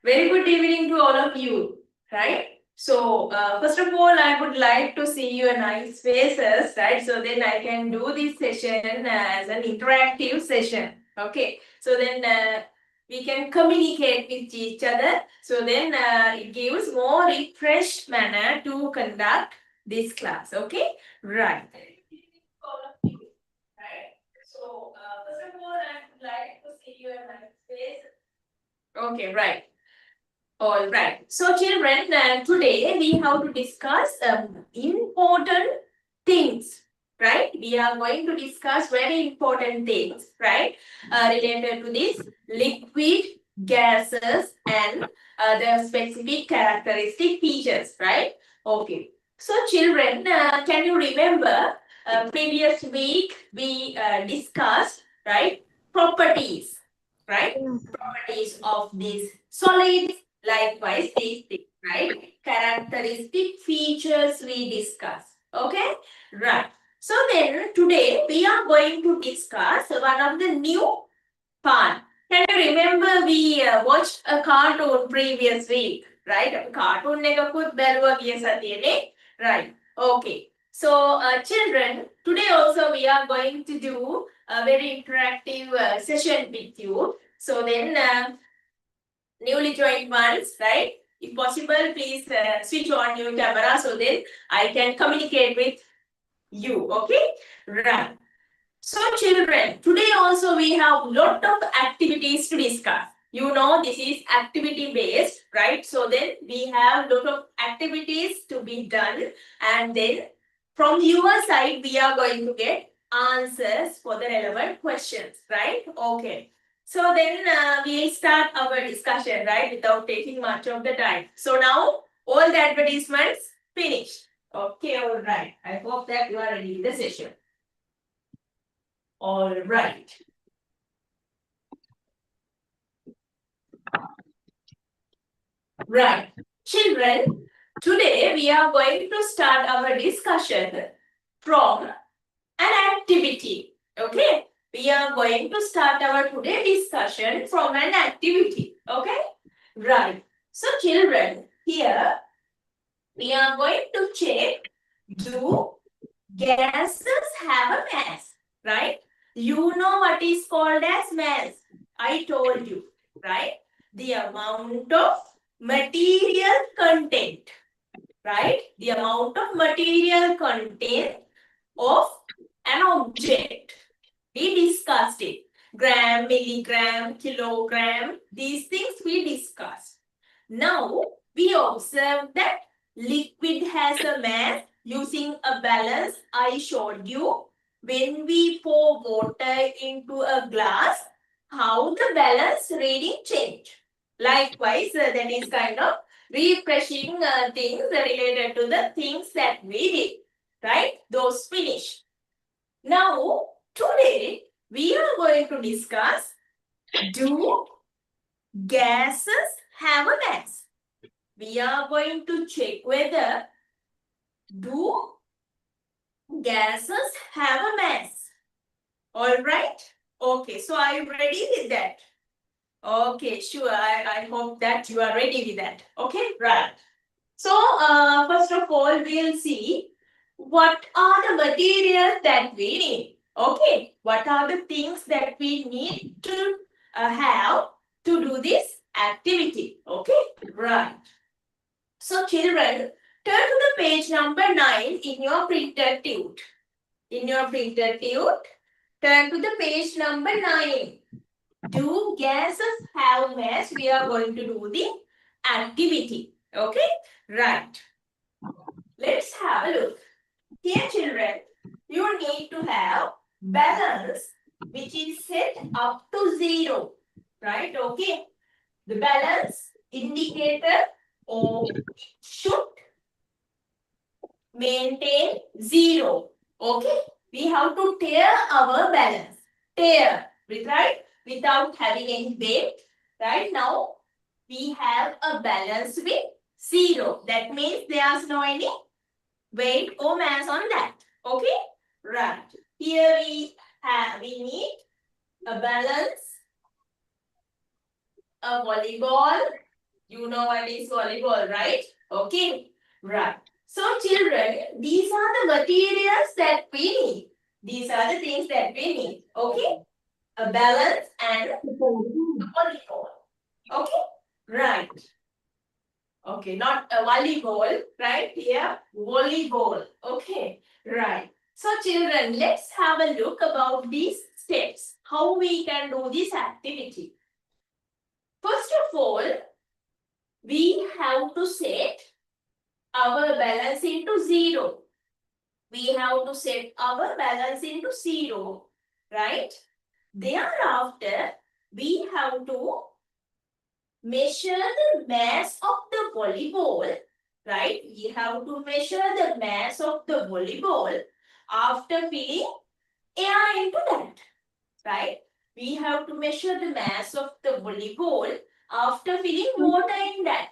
Very good evening to all of you, right? So, first of all, I would like to see your nice faces, right? So then I can do this session as an interactive session, okay? So then we can communicate with each other. So then it gives more refreshed manner to conduct this class, okay? Right. All of you, right? So, first of all, I would like to see your nice faces. Okay, right. All right. So, children, today we have to discuss important things, right? We are going to discuss very important things, right? Related to this liquid, gases, and their specific characteristic features, right? Okay. So, children, can you remember previous week we discussed, right? Properties, right? Properties of these solids. Likewise, these things, right? Characteristic features we discuss. Okay? Right. So then today we are going to discuss one of the new part. Can you remember we watched a cartoon previous week, right? Cartoon එකකුත් බැලුවා ගිය සතියේනේ. Right. Okay. So children, today also we are going to do a very interactive session with you. So then newly joined ones, right? If possible, please switch on your camera so then I can communicate with you. Okay? Right. So children, today also we have lot of activities to discuss. You know this is activity based, right? So then we have lot of activities to be done and then from your side we are going to get answers for the relevant questions, right? Okay. So then we'll start our discussion, right? Without taking much of the time. So now all the advertisements finished. Okay, all right. I hope that you are ready with the session. All right. Right. Children, today we are going to start our discussion from an activity. Okay? We are going to start our today discussion from an activity. Okay? Right. So children, here we are going to check, do gases have a mass? Right? You know what is called as mass. I told you, right? The amount of material content, right? The amount of material content of an object. We discussed it. Gram, milligram, kilogram, these things we discussed. Now, we observe that liquid has a mass using a balance I showed you. When we pour water into a glass, how the balance reading change. Likewise, that is kind of refreshing things related to the things that we did, right? Those finish. Now, today we are going to discuss, do gases have a mass? We are going to check whether do gases have a mass. All right? Okay, so are you ready with that? Okay, sure. I hope that you are ready with that. Okay, right. So, first of all, we'll see what are the materials that we need. Okay, what are the things that we need to have to do this activity. Okay, right. So, children, turn to the page number 9 in your printed tube. In your printed tube, turn to the page number 9. Do gases have mass? We are going to do the activity. Okay, right. Let's have a look. Here, children, you need to have balance which is set up to 0. Right? Okay. The balance indicator or should maintain 0. Okay. We have to tear our balance. Tear. Right? Without having any weight. Right now, we have a balance with 0. That means there's no any weight or mass on that. Okay? Right. Here we need a balance, a volleyball. You know what is volleyball, right? Okay? Right. So children, these are the materials that we need. These are the things that we need. Okay? A balance and a volleyball. Okay? Right. Okay, not a volleyball, right? Here, volleyball. Okay, right. So children, let's have a look about these steps. How we can do this activity. First of all, we have to set our balance into 0. We have to set our balance into 0, right? Thereafter, we have to measure the mass of the volleyball, right? We have to measure the mass of the volleyball after filling air into that, right? We have to measure the mass of the volleyball after filling water in that.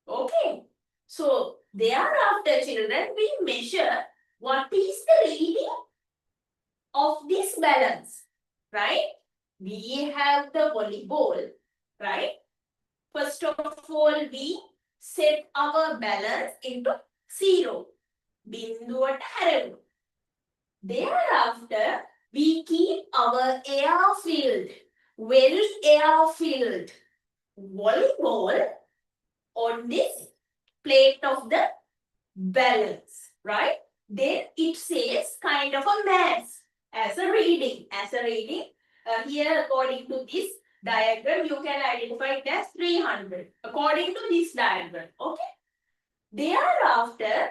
Okay. So, thereafter, children, we measure what is the reading of this balance, right? We have the volleyball, right? First of all, we set our balance into 0. බිංදුවට හැරෙමු. Thereafter, we keep our air-filled, well air-filled volleyball on this plate of the balance, right? Then it says kind of a mass as a reading. Here, according to this diagram, you can identify it as 300. According to this diagram, okay? Thereafter,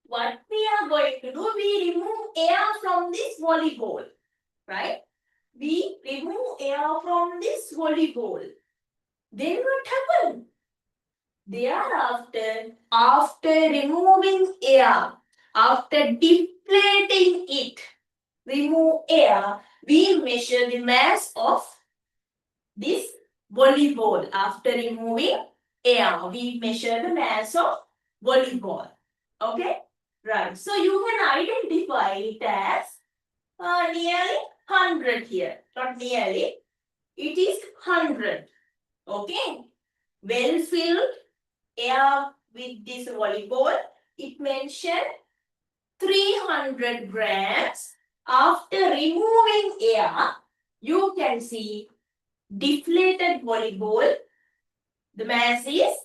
what we are going to do, we remove air from this volleyball, right? We remove air from this volleyball. Then what happened? Thereafter, after removing air, after deflating it, remove air, we measure the mass of this volleyball. After removing air, we measure the mass of volleyball. Okay? Right. So you can identify it as nearly 100 here. Not nearly. It is 100. Okay? Well filled air with this volleyball. It mentioned 300 grams. After removing air, you can see deflated volleyball. The mass is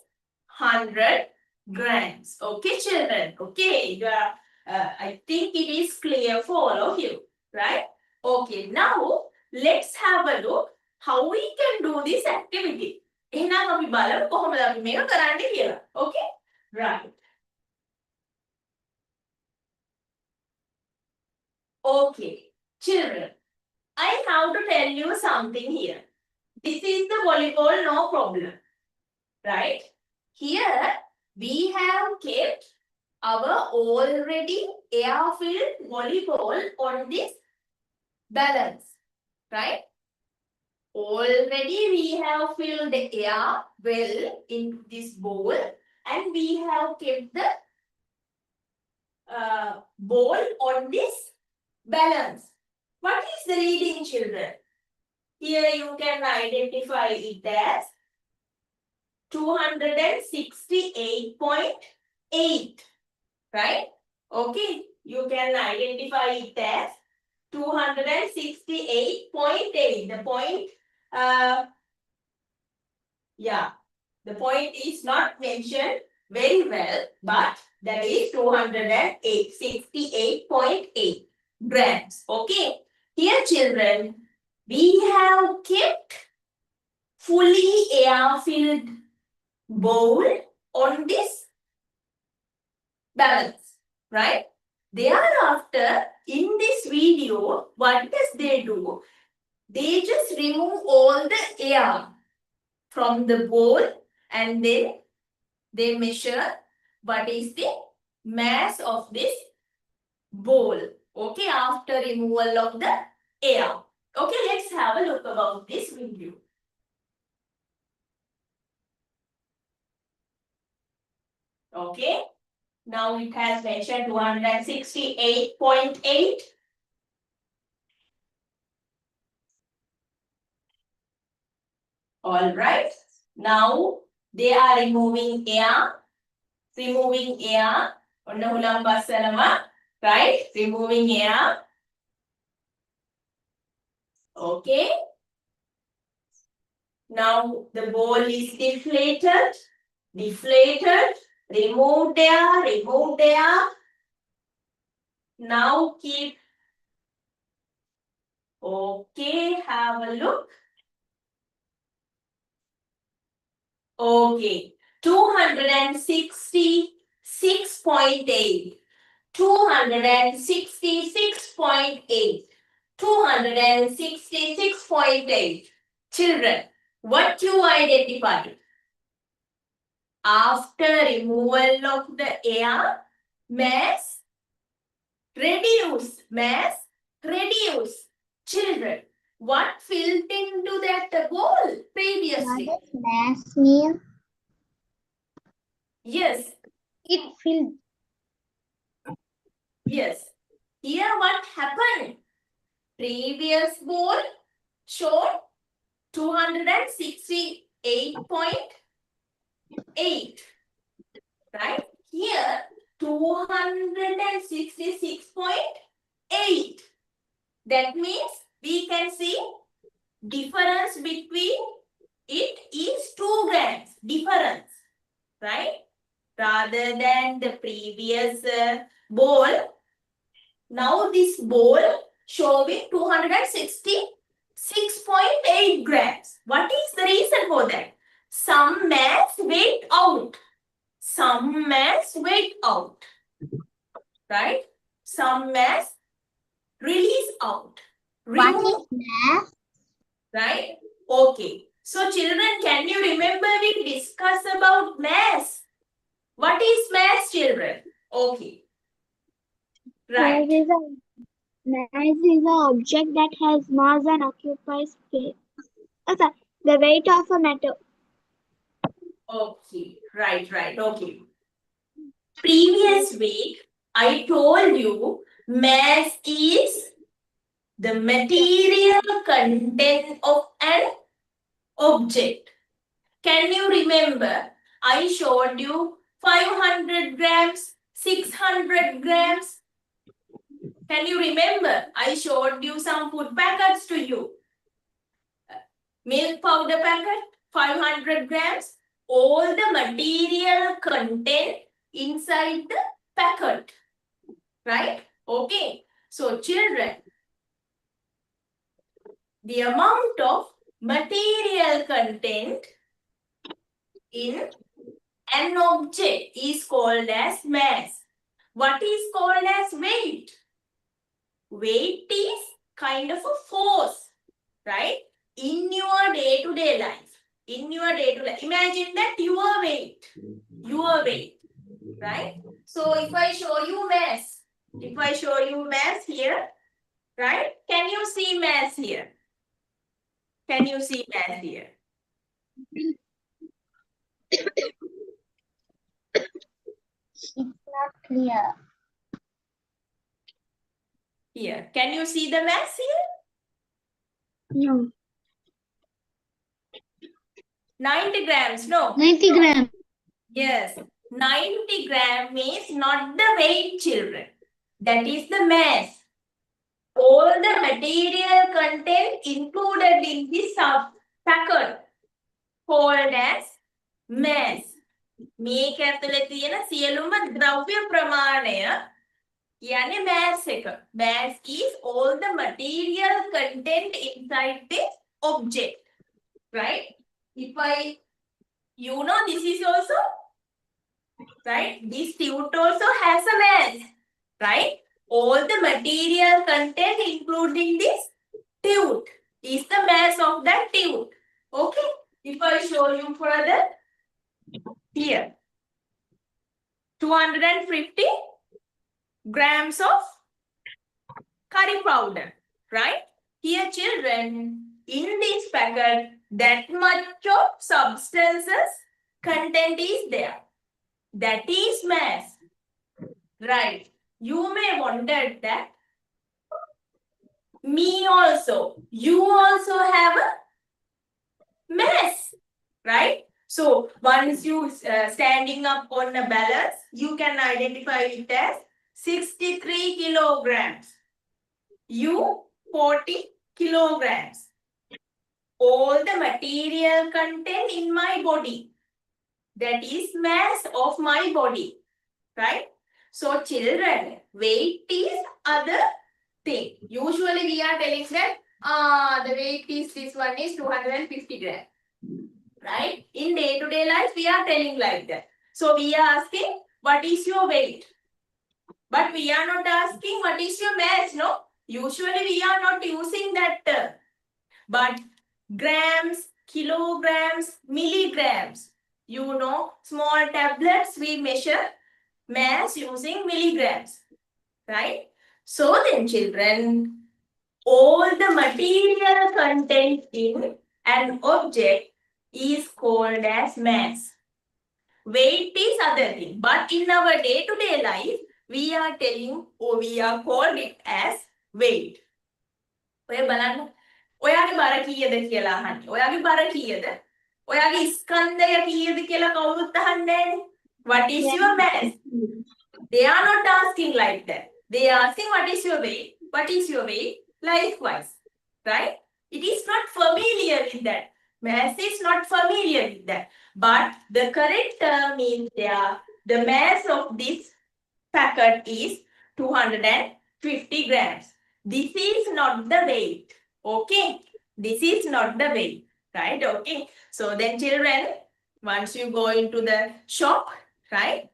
100 grams. Okay, children? Okay, you are, I think it is clear for all of you, right? Okay, now let's have a look how we can do this activity. එහෙනම් අපි බලමු කොහොමද අපි මේක කරන්නේ කියලා. Okay? Right. Okay, children. I have to tell you something here. This is the volleyball, no problem. Right? Here we have kept our already air-filled volleyball on this balance. Right? Already we have filled the air well in this bowl and we have kept the ball on this balance. What is the reading, children? Here you can identify it as 268.8, right? Okay, you can identify it as 268.8. The point, the point is not mentioned very well, but that is 268.8 grams. Okay, here children, we have kept fully air-filled bowl on this balance, right? Thereafter, in this video, what does they do? They just remove all the air from the bowl and then they measure what is the mass of this bowl. Okay, after removal of the air. Okay, let's have a look about this video. Okay, now it has mentioned 268.8. All right, now they are removing air. Onna hulang passanawa, right? Removing air. Okay. Now the ball is deflated. Remove air. Now keep. Okay, have a look. Okay, 266.8. 266.8. 266.8. Children, what you identify? After removal of the air, mass reduce. Children, what filled into that bowl previously? What does mass mean? Yes. It filled. Yes. Here what happened? Previous bowl showed 268.8. Right? Here 266.8. That means we can see difference between it is 2 grams difference. Right? Rather than the previous bowl, now this bowl showing 266.8 grams. What is the reason for that? Some mass went out. Right? Some mass release out. What is mass? Right? Okay. So children, can you remember we discussed about mass? What is mass, children? Okay. Right. Mass is an object that has mass and occupies space. The weight of a matter. Okay. Right. Okay. Previous week, I told you mass is the material content of an object. Can you remember? I showed you 500 grams, 600 grams. Can you remember? I showed you some food packets to you. Milk powder packet, 500 grams. All the material content inside the packet. Right? Okay. So children, the amount of material content in an object is called as mass. What is called as weight? Weight is kind of a force, right? In your day-to-day life. In your day-to-day life. Imagine that your weight, right? So if I show you mass, here, right? Can you see mass here? Can you see mass here? It's not clear. Here. Can you see the mass here? No. 90 grams, no? 90 grams. Yes. 90 gram means not the weight, children. That is the mass. All the material content included in this packet called as mass. මේක ඇතුලේ තියෙන සියලුම ද්‍රව්‍ය ප්‍රමාණය කියන්නේ mass එක. Mass is all the material content inside this object. Right? If you know this is also, right? This tube also has a mass. Right? All the material content including this tube is the mass of that tube. Okay? If I show you further, here, 250 grams of curry powder, right? Here, children, in this packet, that much of substances content is there. That is mass, right? You may wonder that you also have a mass, right? So once you standing up on a balance, you can identify it as 63 kilograms. You 40 kilograms. All the material content in my body, that is mass of my body, right? So children, weight is other thing. Usually we are telling that the weight is, this one is 250 grams. Right? In day-to-day life, we are telling like that. So we are asking, what is your weight? But we are not asking, what is your mass? No? Usually we are not using that term. But grams, kilograms, milligrams. You know, small tablets, we measure mass using milligrams. Right? So then, children, all the material content in an object is called as mass. Weight is other thing. But in our day-to-day life, we are telling or we are called it as weight. ඔය බලන්න. ඔයාගේ බර කීයද කියලා අහන්නේ. ඔයාගේ බර කීයද? ඔයාගේ ස්කන්ධය කීයද කියලා කවුරුත් අහන්නේ නැහැ. What is your mass? They are not asking like that. They are asking what is your weight? What is your weight? Likewise. Right? It is not familiar with that. Mass is not familiar with that. But the correct term is there. The mass of this packet is 250 grams. This is not the weight. Okay? This is not the weight. Right? Okay? So then children, once you go into the shop, right?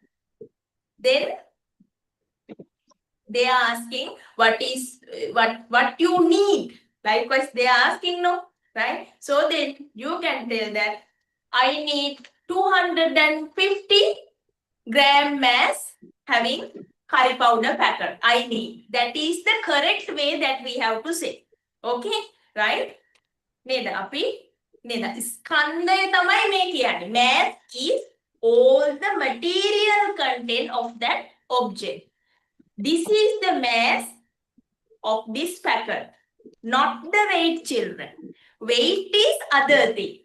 Then they are asking what you need. Likewise, they are asking, no? Right? So then you can tell that I need 250 gram mass having curry powder packet. I need. That is the correct way that we have to say. Okay? Right? නේද? අපි නේද? ස්කන්ධය තමයි මේ කියන්නේ. Mass is all the material content of that object. This is the mass of this packet. Not the weight, children. Weight is other thing,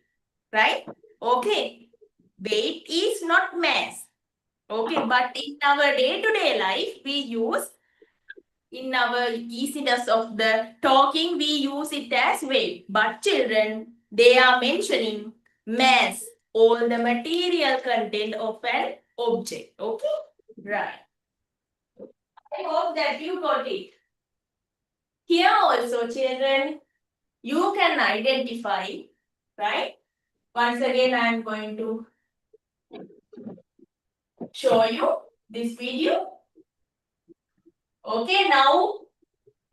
right? Okay. Weight is not mass. Okay, but in our day-to-day life, we use, in our easiness of the talking, we use it as weight. But children, they are mentioning mass, all the material content of an object. Okay, right. I hope that you got it. Here also, children, you can identify, right? Once again, I am going to show you this video. Okay, now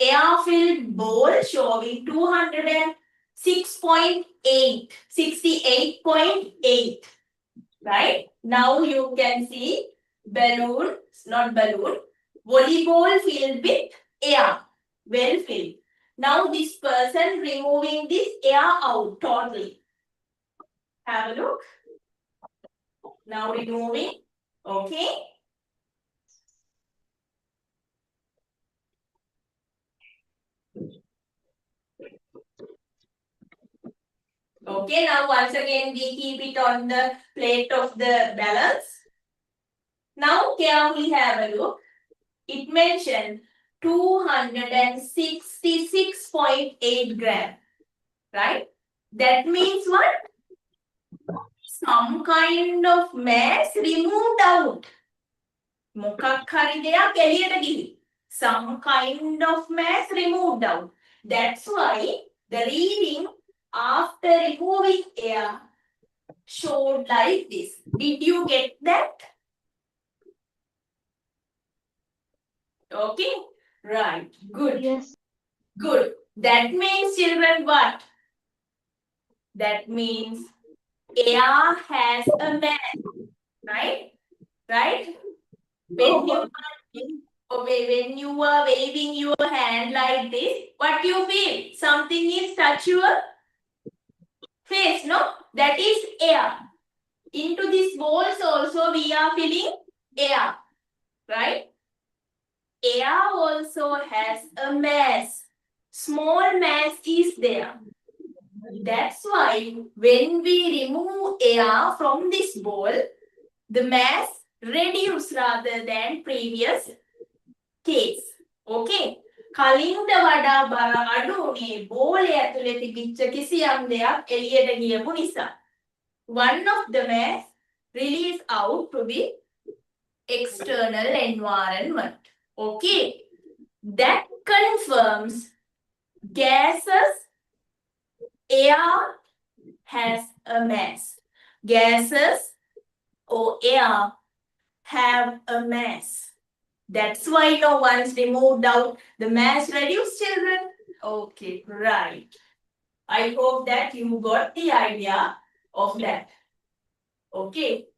air-filled bowl showing 206.8, 68.8. Right? Now you can see balloon, not balloon, volleyball filled with air, well filled. Now this person removing this air out totally. Have a look. Now removing. Okay. Okay, now once again we keep it on the plate of the balance. Now carefully have a look. It mentioned 266.8 gram. Right? That means what? Some kind of mass removed out. මොකක් හරි දෙයක් එළියට ගිහින්. Some kind of mass removed out. That's why the reading after removing air showed like this. Did you get that? Okay. Right. Good. Yes. Good. That means, children, what? That means air has a mass. Right? Right? When you are waving your hand like this, what you feel? Something is touch your face, no? That is air. Into these balls also we are feeling air, right? Air also has a mass. Small mass is there. That's why when we remove air from this ball, the mass reduce rather than previous case. Okay. කලින්ට වඩා බර අඩු උනේ බෝලේ ඇතුලේ තිබිච්ච කිසියම් දෙයක් එළියට ගියපු නිසා. One of the mass release out to the external environment. Okay. That confirms gases, air has a mass. Gases or air have a mass. That's why no one's removed out. The mass reduced, children. Okay, right. I hope that you got the idea of that. Okay.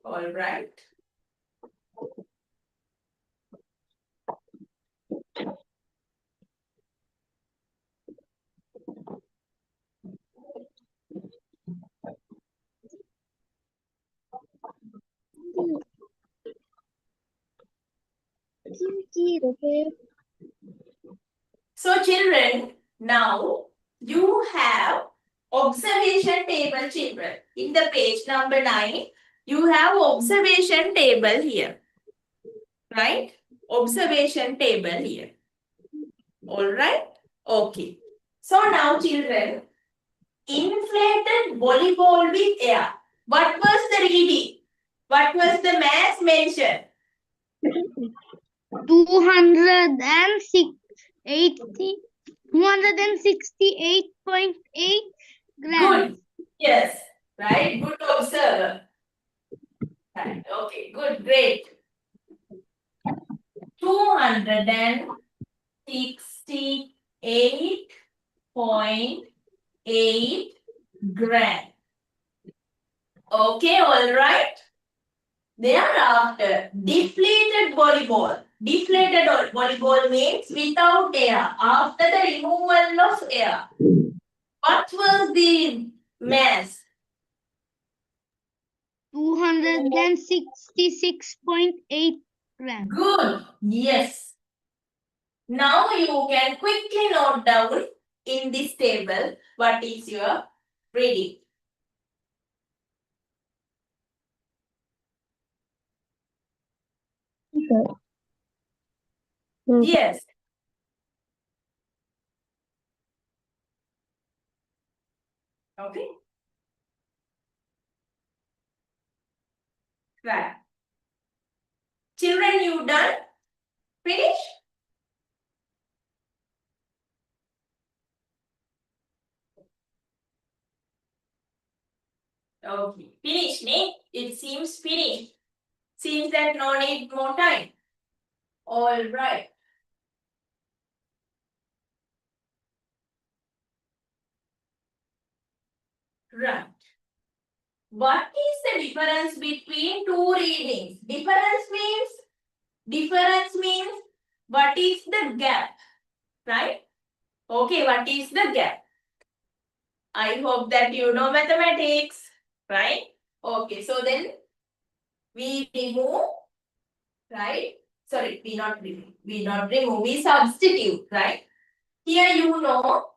All right. So children, now you have observation table, children. In the page number 9, you have observation table here. Right? Observation table here. All right? Okay. So now children, inflated volleyball with air. What was the reading? What was the mass mentioned? 268.8 grams. Good. Yes. Right. Good observer. Right. Okay. Good. Great. 268.8 gram. Okay. All right. Thereafter, deflated volleyball. Deflated volleyball means without air. After the removal of air. What was the mass? 266.8 grams. Good. Yes. Now you can quickly note down in this table what is your reading. Yes. Okay. Right. Children, you done? Finish? Okay. Finished, ne? It seems finished. Seems that no need more time. All right. Right. What is the difference between two readings? Difference means what is the gap, right? Okay, what is the gap? I hope that you know mathematics, right? Okay, so then we remove, right? Sorry, we not remove, we substitute, right? Here you know,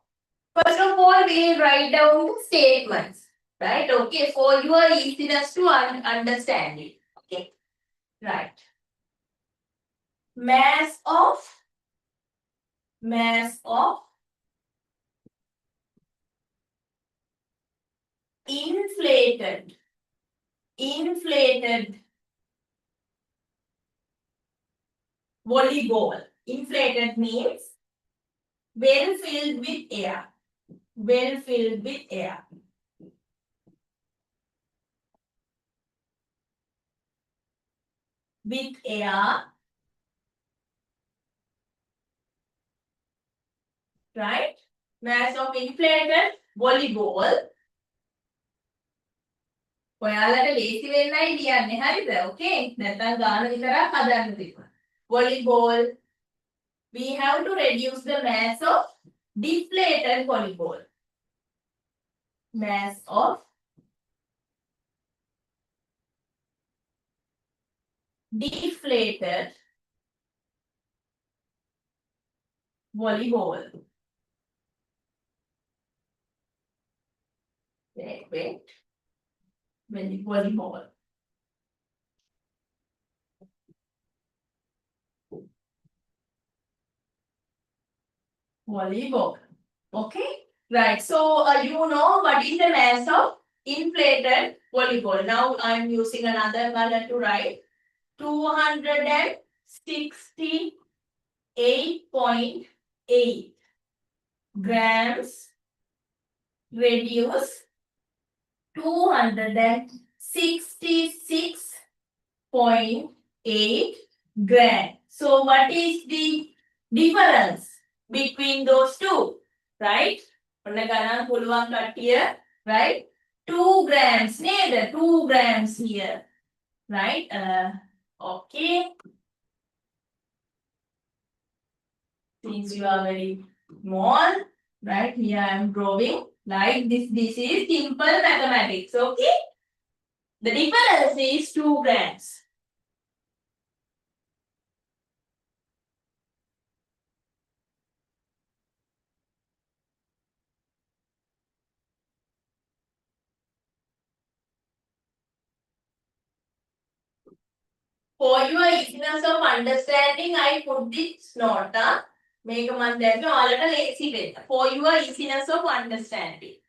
first of all, we write down the statements, right? Okay, for your easiness to understand it. Okay, right. Mass of inflated volleyball. Inflated means well filled with air. Well filled with air. With air. Right? Mass of inflated volleyball. ඔයාලට ලේසි වෙන්නයි ලියන්නේ හරිද? Okay? නැත්නම් ගාන විතරක් හදන්න තිබුණා. Volleyball. We have to reduce the mass of deflated volleyball. Mass of deflated volleyball. Wait. Volleyball. Volleyball. Okay? Right. So, you know what is the mass of inflated volleyball. Now, I am using another color to write. 268.8 grams reduce 266.8 grams. So what is the difference between those two? Right? ඔන්න ගණන් පුළුවන් කට්ටිය, right? 2 grams නේද? 2 grams here. Right? Okay. Since you are very small, right? Here I am drawing like this. This is simple mathematics. Okay. The difference is 2 grams. For your easiness of understanding, I put this note. Make a month that ඔයාලට ලේසි වෙන්න. For your easiness of understanding.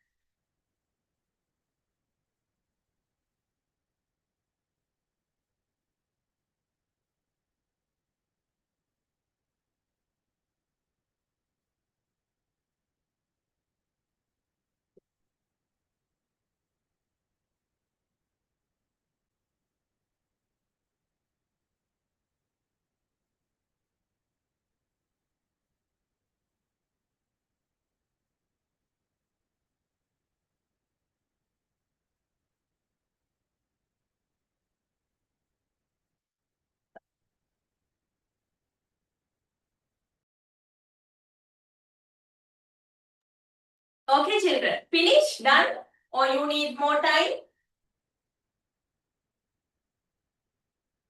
Okay, children. Finish? Done? Or you need more time?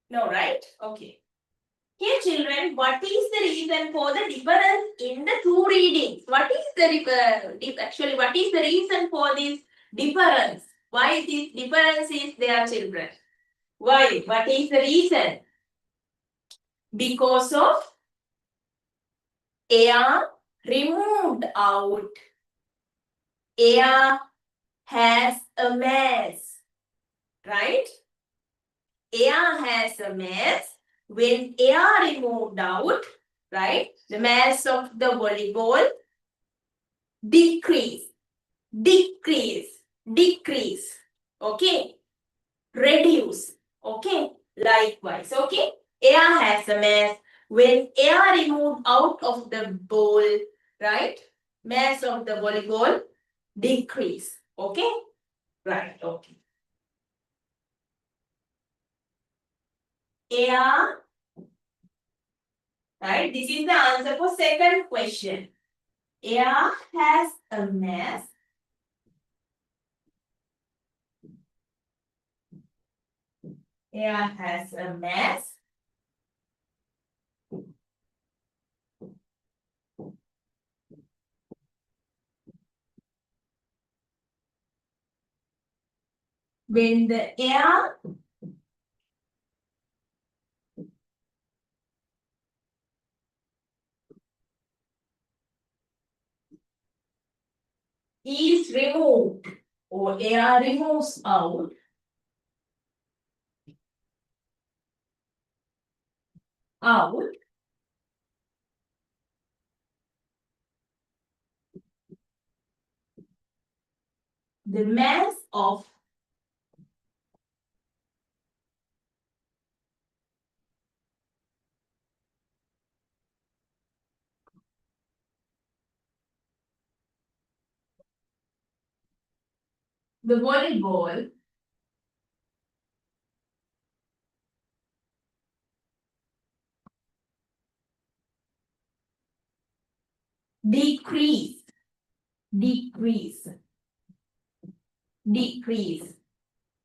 No, right? Okay. Here, children, what is the reason for the difference in the two readings? What is the actually? What is the reason for this difference? Why this difference is there, children? Why? What is the reason? Because of air removed out. Air has a mass, right? Air has a mass. When air removed out, right, the mass of the volleyball decrease. Okay. Reduce. Okay. Likewise. Okay. Air has a mass. When air removed out of the bowl, right? Mass of the volleyball decrease. Okay. Right. Okay. Air. Right. This is the answer for second question. Air has a mass. Air has a mass. When the air is removed or air removes out, the mass of the volleyball decrease, decrease, decrease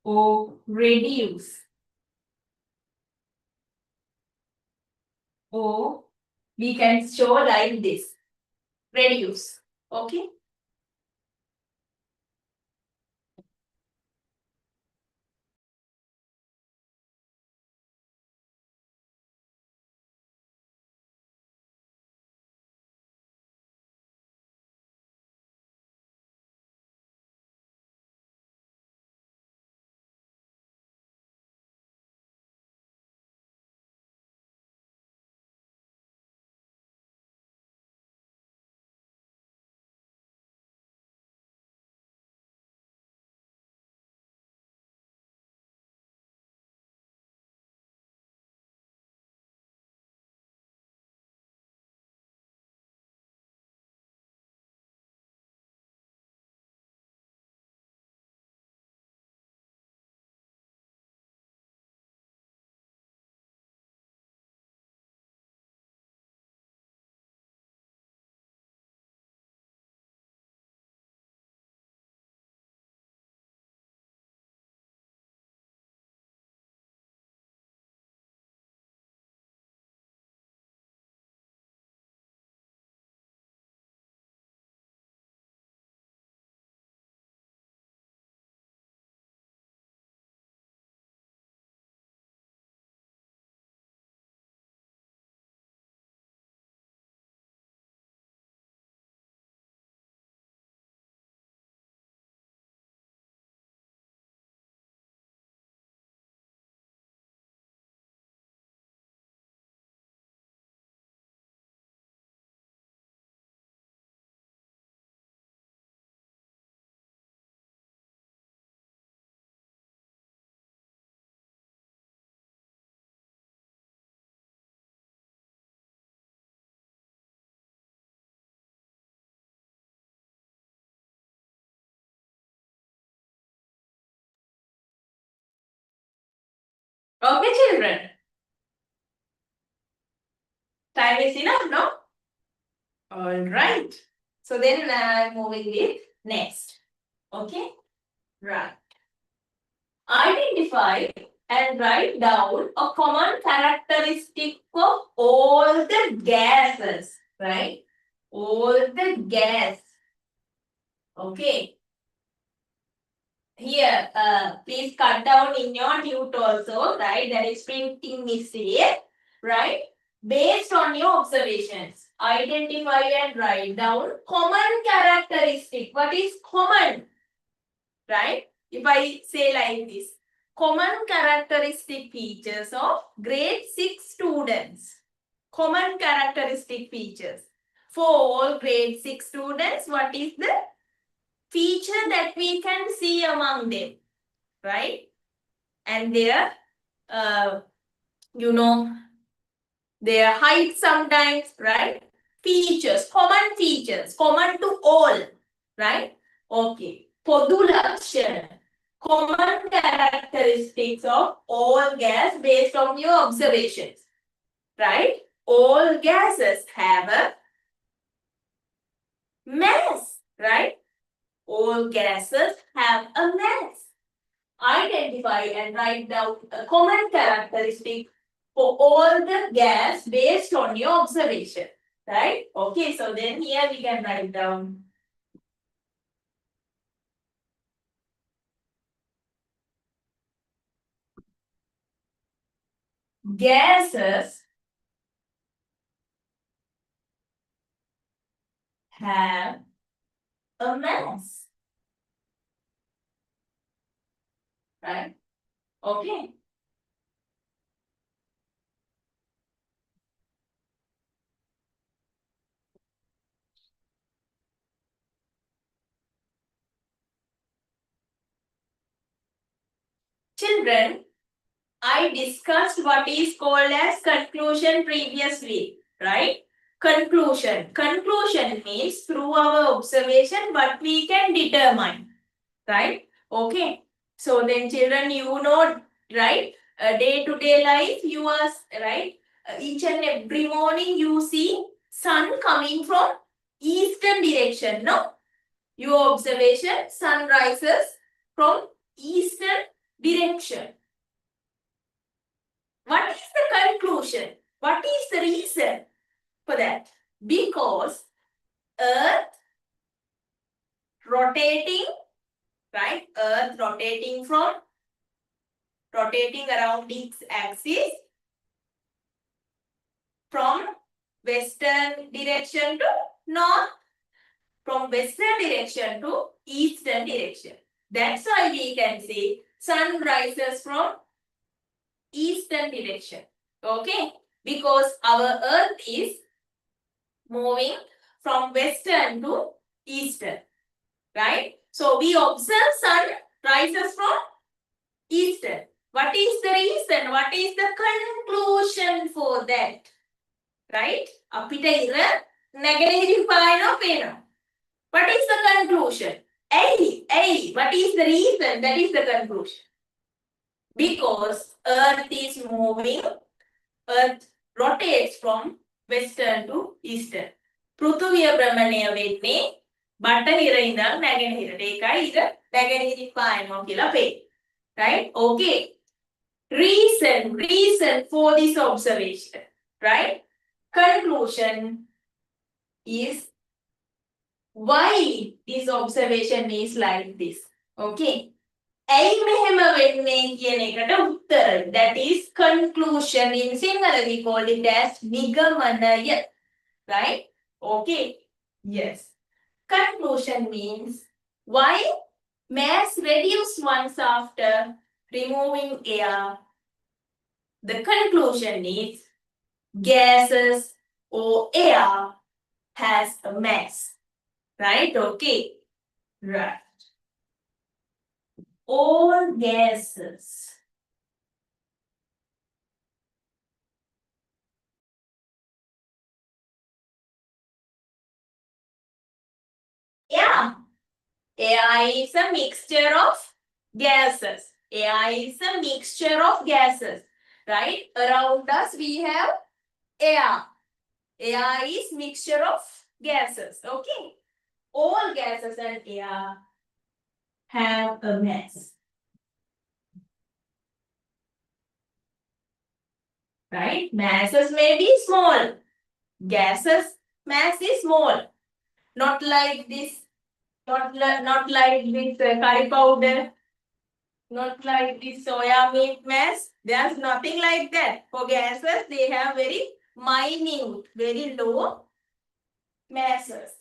or reduce, or we can show like this, reduce. Okay. Okay, children. Time is enough, no? All right. So then I'm moving with next. Okay. Right. Identify and write down a common characteristic of all the gases, right? All the gas. Okay. Here, please cut down in your tute also, right? That is printing mistake, right? Based on your observations, identify and write down common characteristic. What is common, right? If I say like this, common characteristic features of grade 6 students. Common characteristic features. For all grade 6 students, what is the feature that we can see among them? right? And their, you know, their height sometimes, right? Features, common to all, right? Okay. Podu Lakshana, common characteristics of all gas based on your observations, right? All gases have a mass, right? All gases have a mass. Identify and write down a common characteristic for all the gas based on your observation, right? Okay, so then here we can write down gases have a mass, right? Okay. Children, I discussed what is called as conclusion previously, right? Conclusion. Conclusion means through our observation what we can determine, right? Okay. So then children, you know, right? Day-to-day life, you are, right? Each and every morning you see sun coming from eastern direction, no? Your observation, sun rises from eastern direction. What is the conclusion? What is the reason for that? Because Earth rotating, right? Earth rotating around its axis from western direction to north, from western direction to eastern direction. That's why we can say sun rises from eastern direction. Okay? Because our earth is moving from western to eastern. Right? So we observe sun rises from eastern. What is the reason? What is the conclusion for that? Right? අපිට ඉර නැගෙනහිරින් පායනවා පේනවා. What is the conclusion? A. What is the reason? That is the conclusion. Because Earth is moving, Earth rotates from western to eastern. පෘථුවිය භ්‍රමණය වෙන්නේ බටහිර ඉඳන් නැගෙනහිරට. ඒකයි ඉර නැගෙනහිරින් පායනවා කියලා පේන්නේ. Right? Okay. Reason for this observation. Right? Conclusion is why this observation is like this. Okay. ඇයි මෙහෙම වෙන්නේ කියන එකට උත්තරය. That is conclusion. In Sinhala we call it as නිගමනය. Right? Okay. Yes. Conclusion means why mass reduce once after removing air. The conclusion is gases or air has a mass. Right? Okay. Right. All gases air is a mixture of gases. Air is a mixture of gases. Right? Around us we have air. Air is mixture of gases. Okay. All gases and air have a mass. Right? Masses may be small. Gases mass is small. Not like this. Not like this curry powder. Not like this soya milk mass. There's nothing like that. For gases, they have very minute, very low masses.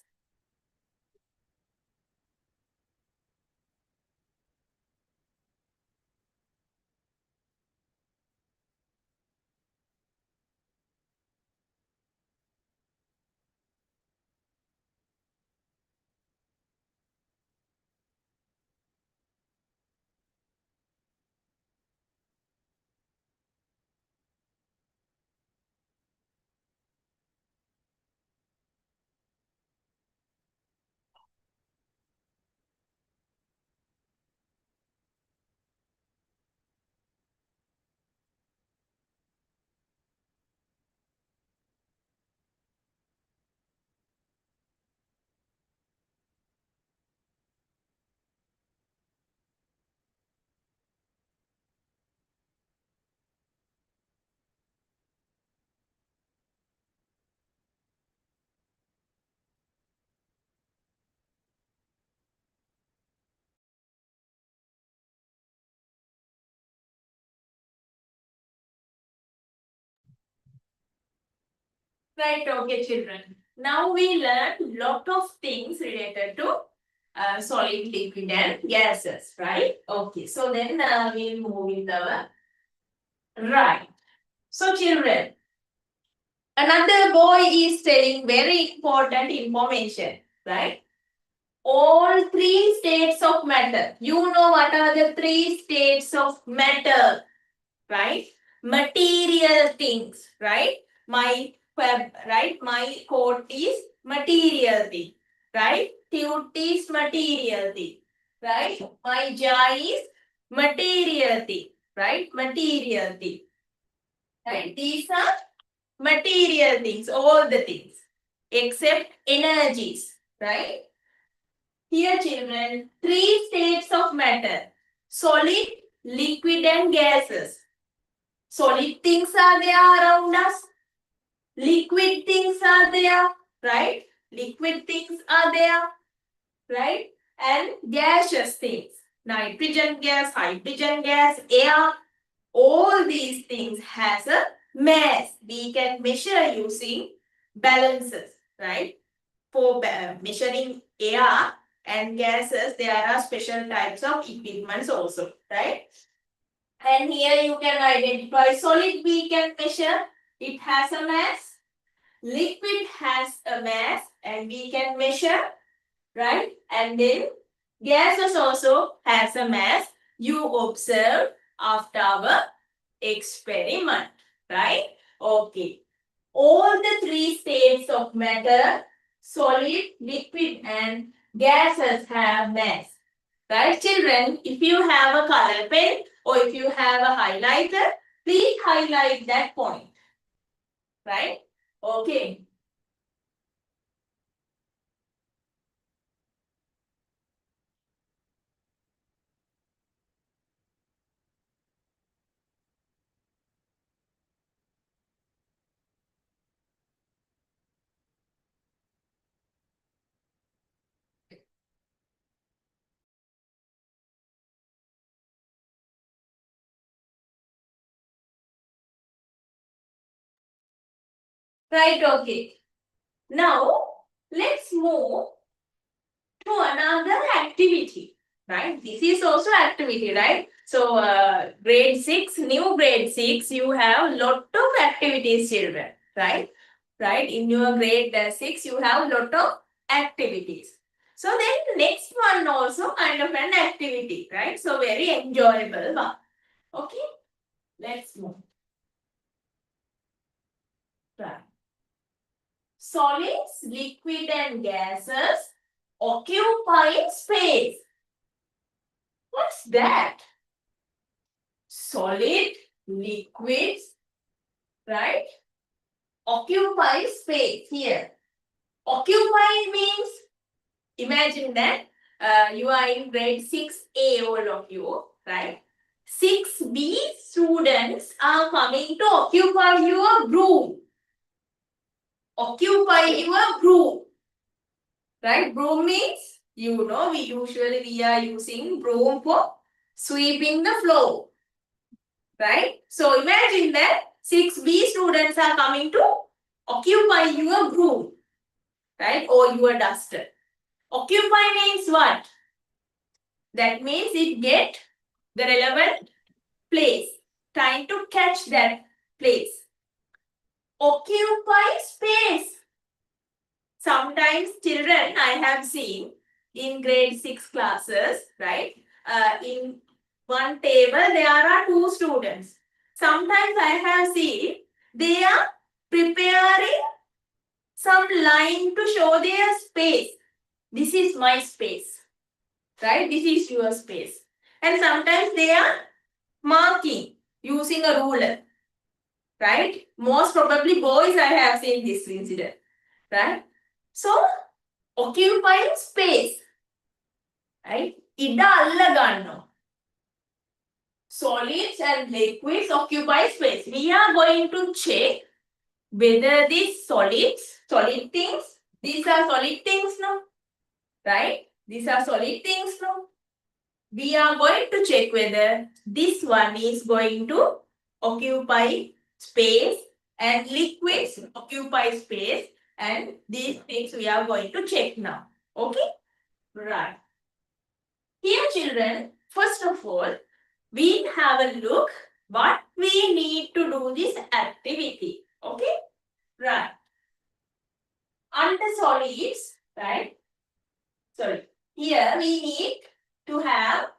Right, okay, children. Now we learn lot of things related to solid, liquid, and gases, right? Okay, so then we'll move with our right. So, children, another boy is telling very important information, right? All three states of matter. You know what are the three states of matter, right? Material things, right? My web, right? My coat is material thing, right? Tute is material thing, right? My jar is material thing, right? Material thing, right? These are material things, all the things, except energies, right? Here, children, three states of matter: solid, liquid, and gases. Solid things are there around us. Liquid things are there, right? Liquid things are there, right? And gaseous things. Nitrogen gas, hydrogen gas, air. All these things has a mass. We can measure using balances, right? For measuring air and gases, there are special types of equipments also, right? And here you can identify solid, we can measure, it has a mass. Liquid has a mass and we can measure, right? And then gases also has a mass. You observe after our experiment, right? Okay. All the three states of matter, solid, liquid, and gases have mass. Right, children? If you have a color pen or if you have a highlighter, please highlight that point. Right? Okay. Right, okay. Now, let's move to another activity. Right? This is also activity, right? So, grade 6, new grade 6, you have lot of activities, children. Right? Right? In your grade 6, you have lot of activities. So, then the next one also kind of an activity, right? So, very enjoyable one. Okay? Let's move. Right. Solids, liquid, and gases occupy space. What's that? Solid, liquids, right? Occupy space here. Occupy means, imagine that you are in grade 6A, all of you, right? 6B students are coming to occupy your room. Occupy your room. Right? Broom means, you know, we are using broom for sweeping the floor. Right? So imagine that 6B students are coming to occupy your broom. Right? Or your duster. Occupy means what? That means it get the relevant place. Trying to catch that place. Occupy space. Sometimes children I have seen in grade 6 classes, right? In one table there are two students. Sometimes I have seen they are preparing some line to show their space. This is my space, right? This is your space. And sometimes they are marking using a ruler, right? Most probably boys I have seen this incident, right? So, occupying space, right? ඉඩ අල්ල ගන්නවා. Solids and liquids occupy space. We are going to check whether these solid things, these are solid things now, right? These are solid things now. We are going to check whether this one is going to occupy space and liquids occupy space, and these things we are going to check now. Okay? Right. Here children, first of all, we have a look what we need to do this activity. Okay? Right. Under solids, right? Sorry. Here we need to have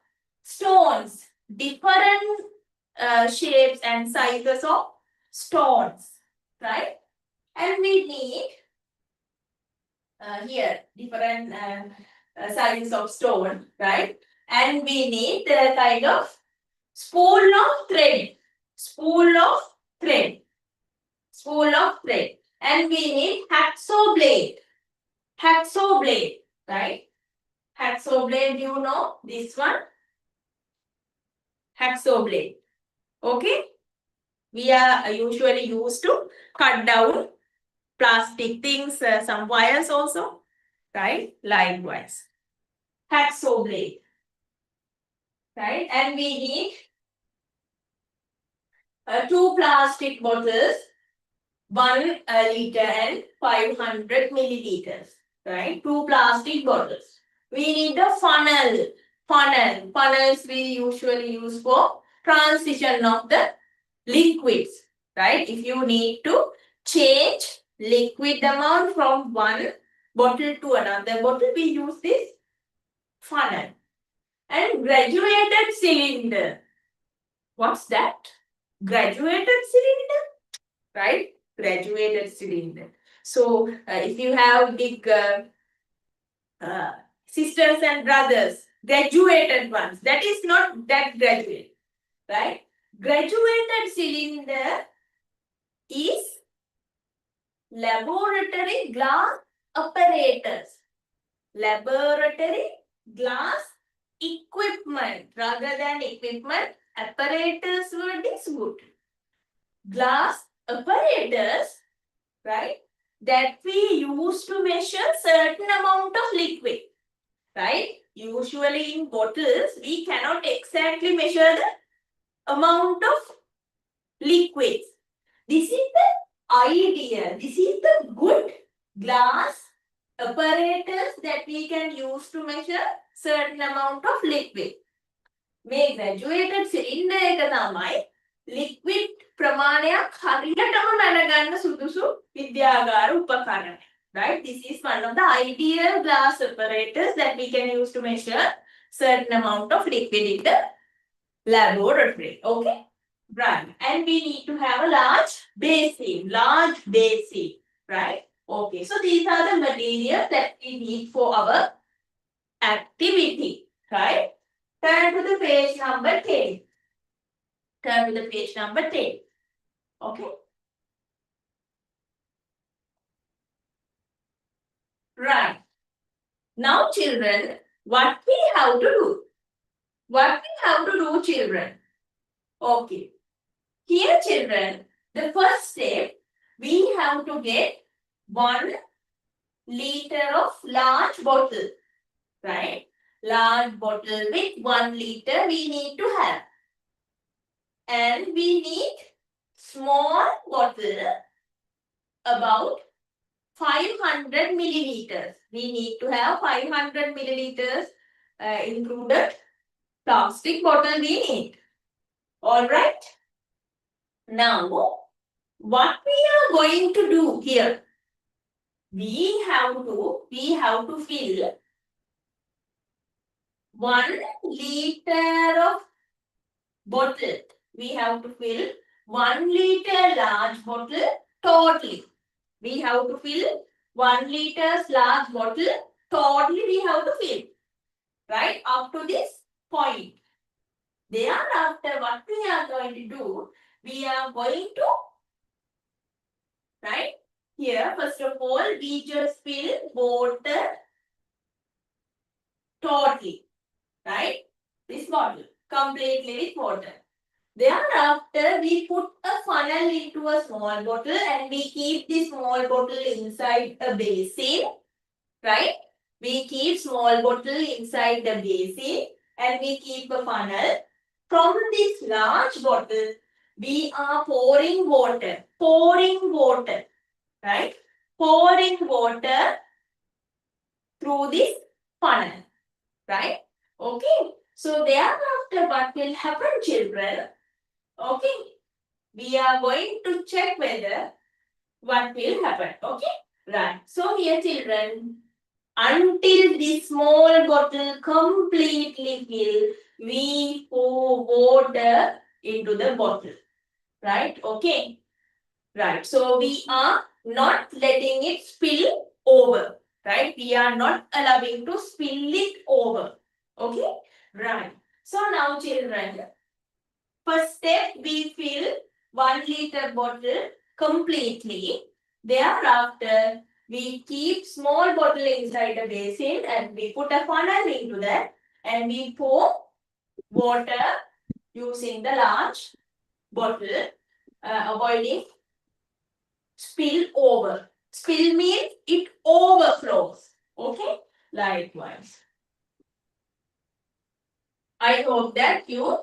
stones, different shapes and sizes of stones, right? And we need here different sizes of stone, right? And we need the kind of spool of thread, spool of thread, spool of thread, and we need hacksaw blade, right? Hacksaw blade, you know this one, hacksaw blade. Okay, we are usually used to cut down plastic things, some wires also, right? Likewise, hacksaw blade, right? And we need 2 plastic bottles, 1 liter and 500 milliliters, right? 2 plastic bottles. We need a funnel. Funnels we usually use for transition of the liquids, right? If you need to change liquid amount from one bottle to another bottle, we use this funnel. And graduated cylinder. What's that? Graduated cylinder, right? Graduated cylinder. So if you have big sisters and brothers, graduated ones, that is not that graduate, right? Graduated cylinder is laboratory glass apparatus. Laboratory glass equipment. Rather than equipment, apparatus word is good. Glass apparatus, right? That we use to measure certain amount of liquid, right? Usually in bottles, we cannot exactly measure the amount of liquids. This is the idea. This is the good glass apparatus that we can use to measure certain amount of liquid. මේ graduated cylinder එක තමයි liquid ප්‍රමාණයක් හරියටම දැනගන්න සුදුසු විද්‍යාගාර උපකරණය. Right? This is one of the ideal glass apparatus that we can use to measure certain amount of liquid in the laboratory. Okay? Right. And we need to have a large basin. Right? Okay. So these are the materials that we need for our activity. Right? Turn to the page number 10. Turn to the page number 10. Okay? Right. Now, children, what we have to do? What we have to do, children? Okay. Here, children, the first step, we have to get 1 liter of large bottle. Right? Large bottle with 1 liter we need to have. And we need small bottle about 500 milliliters. We need to have 500 milliliters included plastic bottle we need. All right. Now, what we are going to do here? We have to fill 1 liter of bottle. We have to fill 1 liter large bottle totally. We have to fill 1 liter large bottle totally. We have to fill, right, up to this point. Thereafter, what we are going to do, we are going to, right, here first of all, we just fill water totally, right, this bottle completely with water. Thereafter, we put a funnel into a small bottle and we keep the small bottle inside a basin, right? We keep small bottle inside the basin and we keep a funnel. From this large bottle, we are pouring water. Pouring water. Right? Pouring water through this funnel. Right? Okay. So thereafter what will happen, children? Okay. We are going to check whether what will happen. Okay. Right. So here, children, until this small bottle completely fill, we pour water into the bottle. Right? Okay. Right. So we are not letting it spill over. Right? We are not allowing to spill it over. Okay. Right. So now, children, first step, we fill 1 liter bottle completely. Thereafter, we keep small bottle inside the basin and we put a funnel into that and we pour water using the large bottle, avoiding spill over. Spill means it overflows. Okay? Likewise. I hope that you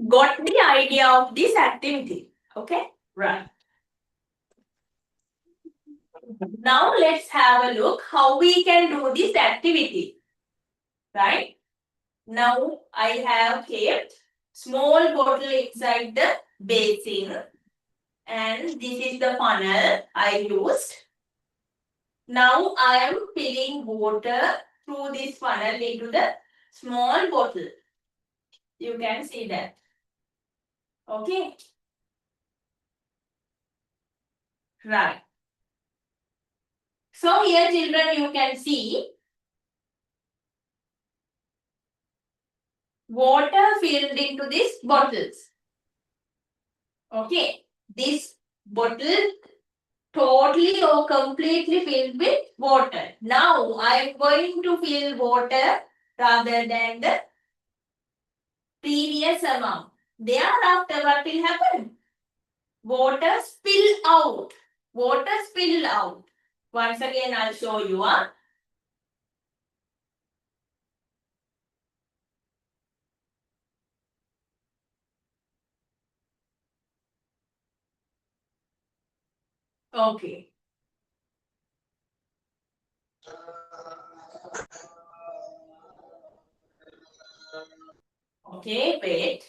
got the idea of this activity. Okay? Right. Now let's have a look how we can do this activity. Right? Now I have kept small bottle inside the basin and this is the funnel I used. Now I am filling water through this funnel into the small bottle. You can see that. Okay. Right. So here, children, you can see water filled into these bottles. Okay. This bottle totally or completely filled with water. Now I am going to fill water rather than the previous amount. Thereafter, what will happen? Water spill out. Water spill out. Once again, I'll show you. Okay. Okay, wait.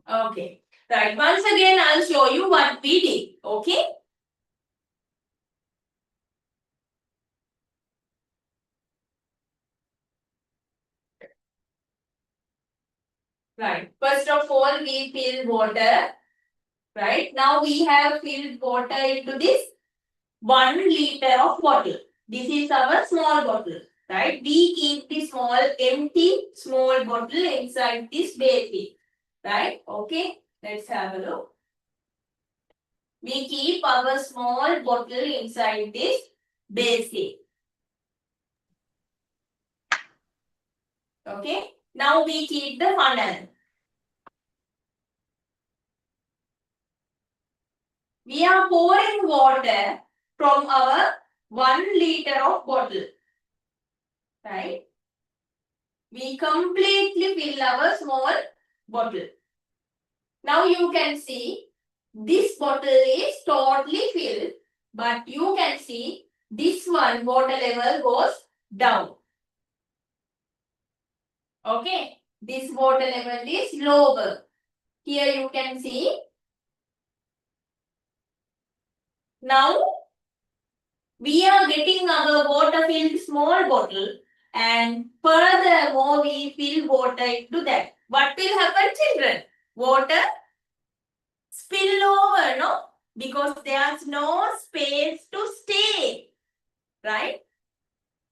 Okay. Right. Once again, I'll show you what we did. Okay. Right. First of all, we fill water. Right. Now we have filled water into this 1 liter of bottle. This is our small bottle. Right. We keep the small empty small bottle inside this basin. Right. Okay. Let's have a look. We keep our small bottle inside this basin. Okay. Now we keep the funnel. We are pouring water from our 1 liter of bottle. Right? We completely fill our small bottle. Now you can see this bottle is totally filled, but you can see this one water level goes down. Okay? This water level is lower. Here you can see. Now we are getting our water filled small bottle and furthermore we fill water into that. What will happen, children? Water spill over, no? Because there's no space to stay, right?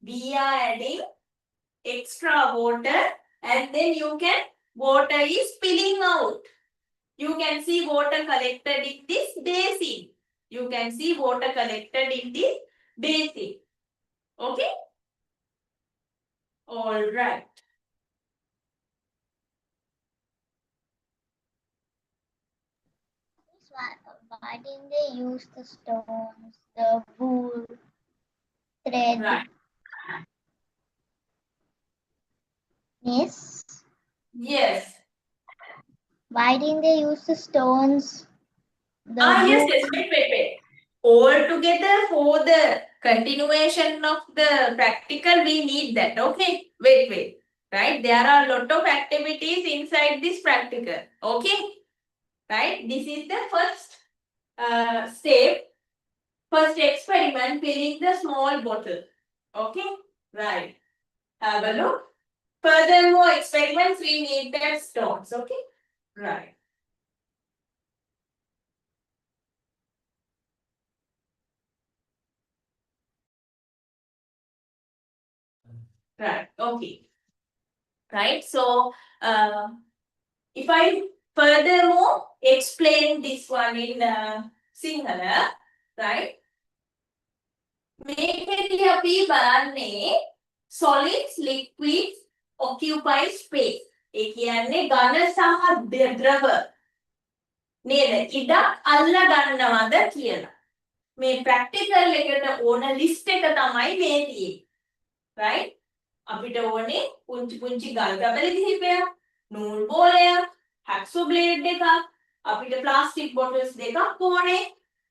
We are adding extra water and then water is spilling out. You can see water collected in this basin. You can see water collected in this basin. Okay? All right. Why didn't they use the stones, the wool, thread? Right. Miss, Yes. why didn't they use the stones, the Yes, wool? yes. Wait. All together for the continuation of the practical, we need that. Okay. Wait. Right. There are a lot of activities inside this practical. Okay. Right. This is the first step. First experiment, filling the small bottle. Okay. Right. Have a look. Furthermore, experiments, we need that stones. Okay. Right. Right. Okay. Right. So, if I furthermore explain this one in Sinhala, right? මේකෙදී අපි බලන්නේ solids, liquids, occupy space. ඒ කියන්නේ ඝන සහ ද්‍රව නේද? ඉඩක් අල්ල ගන්නවද කියලා. මේ ප්‍රැක්ටිකල් එකට ඕන ලිස්ට් එක තමයි මේ තියෙන්නේ. right? අපිට ඕනේ පුංචි ගල් ගබල කිහිපයක්, නූල් බෝලයක්, හැක්සෝ බ්ලේඩ් එකක්, අපිට ප්ලාස්ටික් බොටල්ස් දෙකක් ඕනේ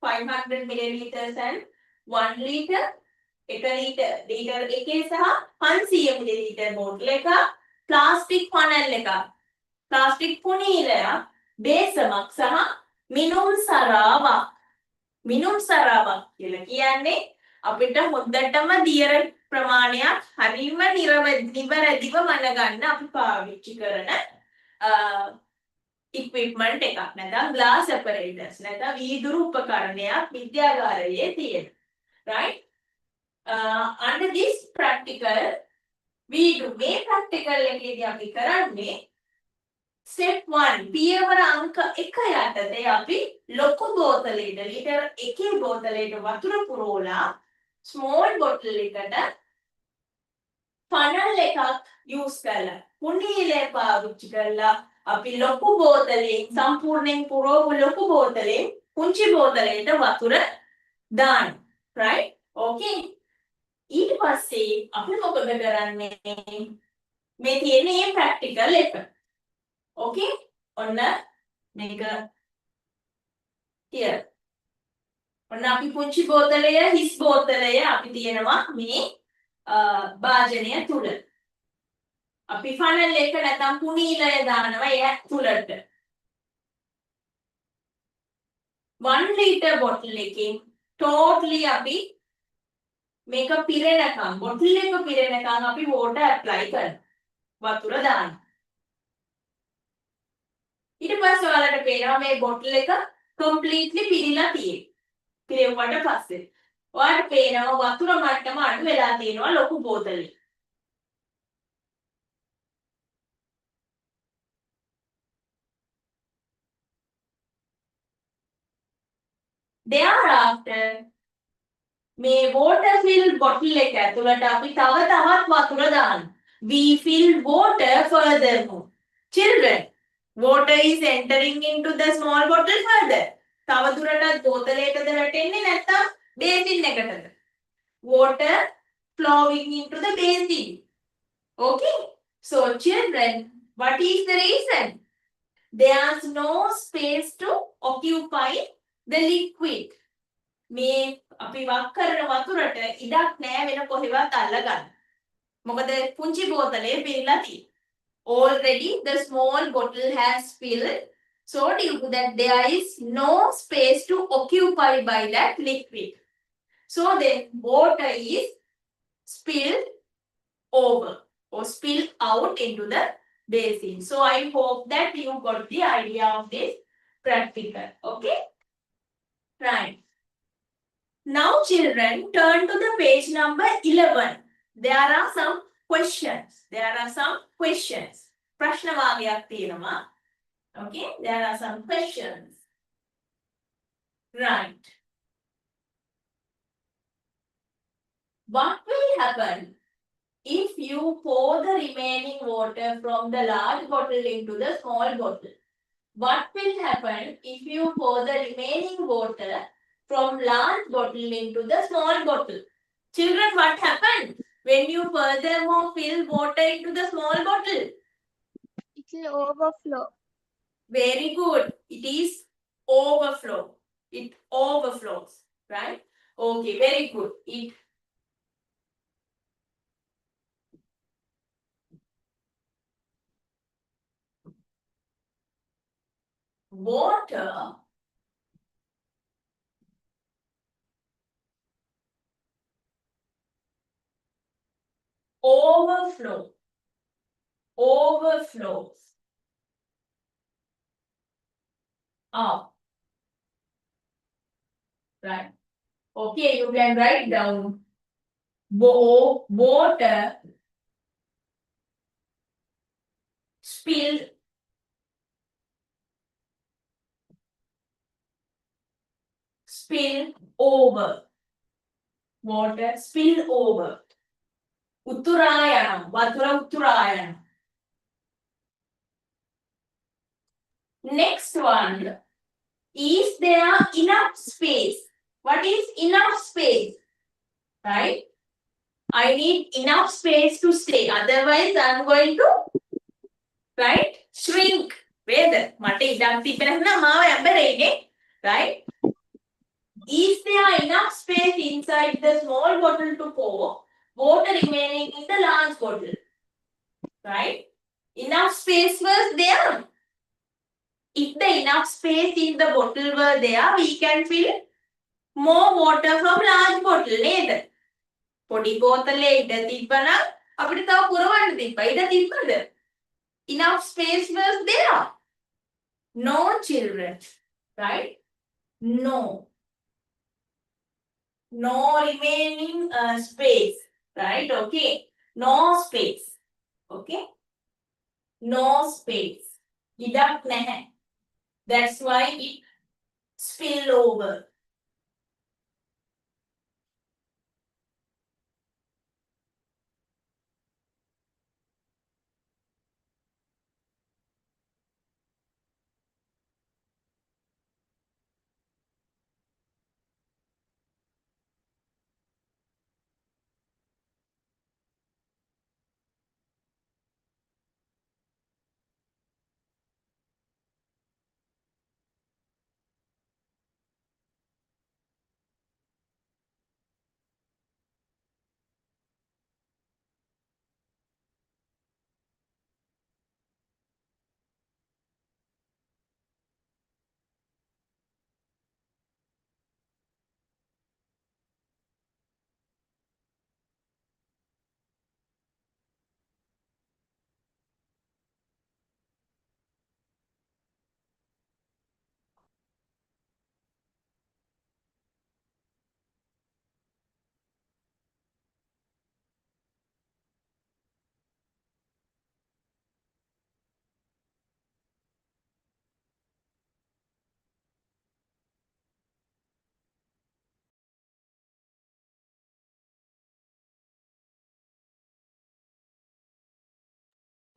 500 milliliters and 1 liter, 1 ලීටර් එකේ සහ 500 milliliter බෝටල් එකක්, ප්ලාස්ටික් ෆනල් එකක්, ප්ලාස්ටික් පුනීලයක්, බේසමක් සහ මිනුම් සරාවක්. මිනුම් සරාවක් කියලා කියන්නේ අපිට හොඳටම දියර ප්‍රමාණයක් හරිම නිවැරදිව මනගන්න අපි පාවිච්චි කරන equipment එකක් නැත්නම් glass apparatus නැත්නම් වීදුරු උපකරණයක් විද්‍යාගාරයේ තියෙන. right? Under this practical we do මේ practical එකේදී අපි කරන්නේ step 1 පියවර අංක 1 යටතේ අපි ලොකු බෝතලෙට ලීටර් 1 බෝතලෙට වතුර පුරවලා small bottle එකට funnel එකක් use කරලා පුනීලය පාවිච්චි කරලා අපි ලොකු බෝතලෙන් සම්පූර්ණයෙන් පුරවපු ලොකු බෝතලෙන් පුංචි බෝතලයට වතුර දාන්න. right? okay. ඊට පස්සේ අපි මොකද කරන්නේ? මේ තියෙන්නේ practical එක. okay? ඔන්න මේක here. ඔන්න අපි පුංචි බෝතලය හිස් බෝතලය අපි තියෙනවා මේ භාජනය තුල. අපි ෆනල් එක නැත්නම් පුනීලය දානවා ඒ තුලට. 1 liter bottle එකෙන් totally අපි මේක පිරෙනකම් bottle එක පිරෙනකම් අපි water apply කරනවා. වතුර දානවා. ඊට පස්සේ ඔයාලට පේනවා මේ bottle එක completely පිරීලා තියෙන්නේ. පිරෙව්වට පස්සේ ඔයාලට පේනවා වතුර මට්ටම අඩු වෙලා තියෙනවා ලොකු බෝතලේ. thereafter මේ water fill bottle එක ඇතුළට අපි තව තවත් වතුර දානවා. we fill water furthermore. children, water is entering into the small bottle further. තව දුරටත් බෝතලයටද වැටෙන්නේ නැත්නම් basin එකටද? water flowing into the basin. okay? so children, what is the reason? there's no space to occupy the liquid. මේ අපි වක් කරන වතුරට ඉඩක් නැහැ වෙන කොහෙවත් අල්ලගන්න. මොකද පුංචි බෝතලේ පිරලා තියෙන්නේ. already the small bottle has filled, so due to that there is no space to occupy by that liquid. so then water is spilled over or spilled out into the basin. so I hope that you got the idea of this practical. okay? right. Now children, turn to the page number 11. There are some questions. ප්‍රශ්න වාගයක් තියෙනවා. Okay? There are some questions. Right. What will happen if you pour the remaining water from the large bottle into the small bottle? what will happen if you pour the remaining water from large bottle into the small bottle? Children, what happened when you furthermore fill water into the small bottle? It will overflow. Very good. It is overflow. It overflows, right? Okay, very good. It water overflows up, right? Okay, you can write down water spilled spill over. Water spill over. Utturayanam. Vathura Utturayanam. Next one. Is there enough space? What is enough space? Right? I need enough space to stay. Otherwise, I'm going to, right? Shrink. Whether right? Is there enough space inside the small bottle to pour water remaining in the large bottle? Right? Enough space was there. If the enough space in the bottle were there, we can fill more water from large bottle. නේද? පොඩි බෝතලේ ඉඩ තිබ්බනම් අපිට තව පුරවන්න තිබ්බා. ඉඩ තිබ්බද? Enough space was there. No, children. Right? No. No remaining space. Right? Okay. No space. Okay. No space. ඉඩක් නැහැ. That's why it spill over.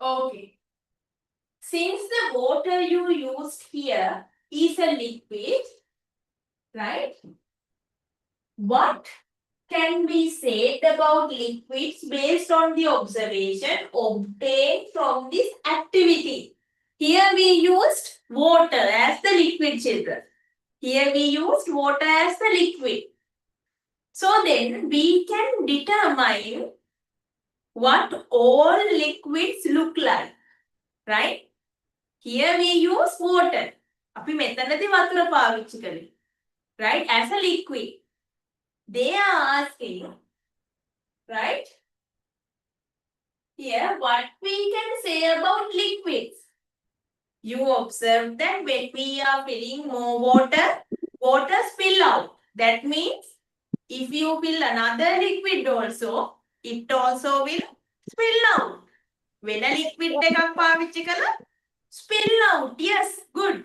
Okay. Since the water you used here is a liquid, right? What can be said about liquids based on the observation obtained from this activity? Here we used water as the liquid, children. Here we used water as the liquid. So then we can determine what all liquids look like, right? Here we use water. අපි මෙතනදී වතුර පාවිච්චි කළේ. Right? As a liquid. They are asking, right? Here, what we can say about liquids. You observe that when we are filling more water, water spill out. That means if you fill another liquid also, it also will spill out. When a liquid එකක් පාවිච්චි කළා, spill out. Yes, good.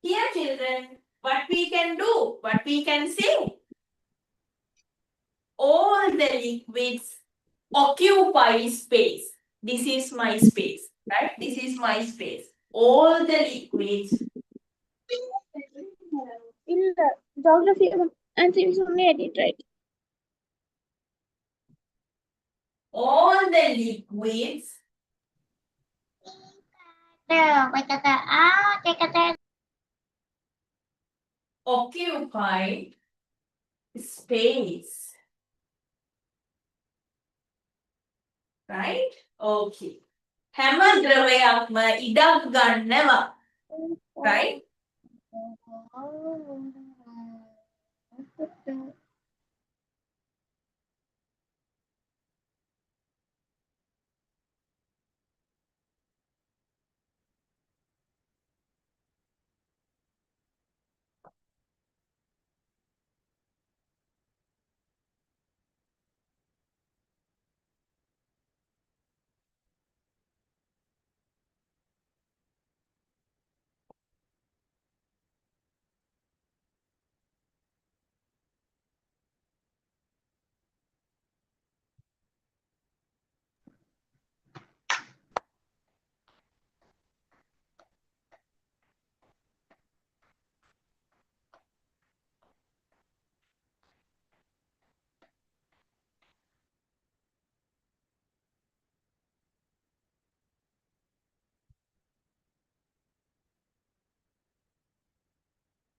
Here, children, what we can do, what we can say, all the liquids occupy space. This is my space, right? This is my space. all the liquids. In the geography and civics only I did right. All the liquids occupy space. Right? Okay. හැම ද්‍රවයක්ම ඉඩක් ගන්නවා. Right?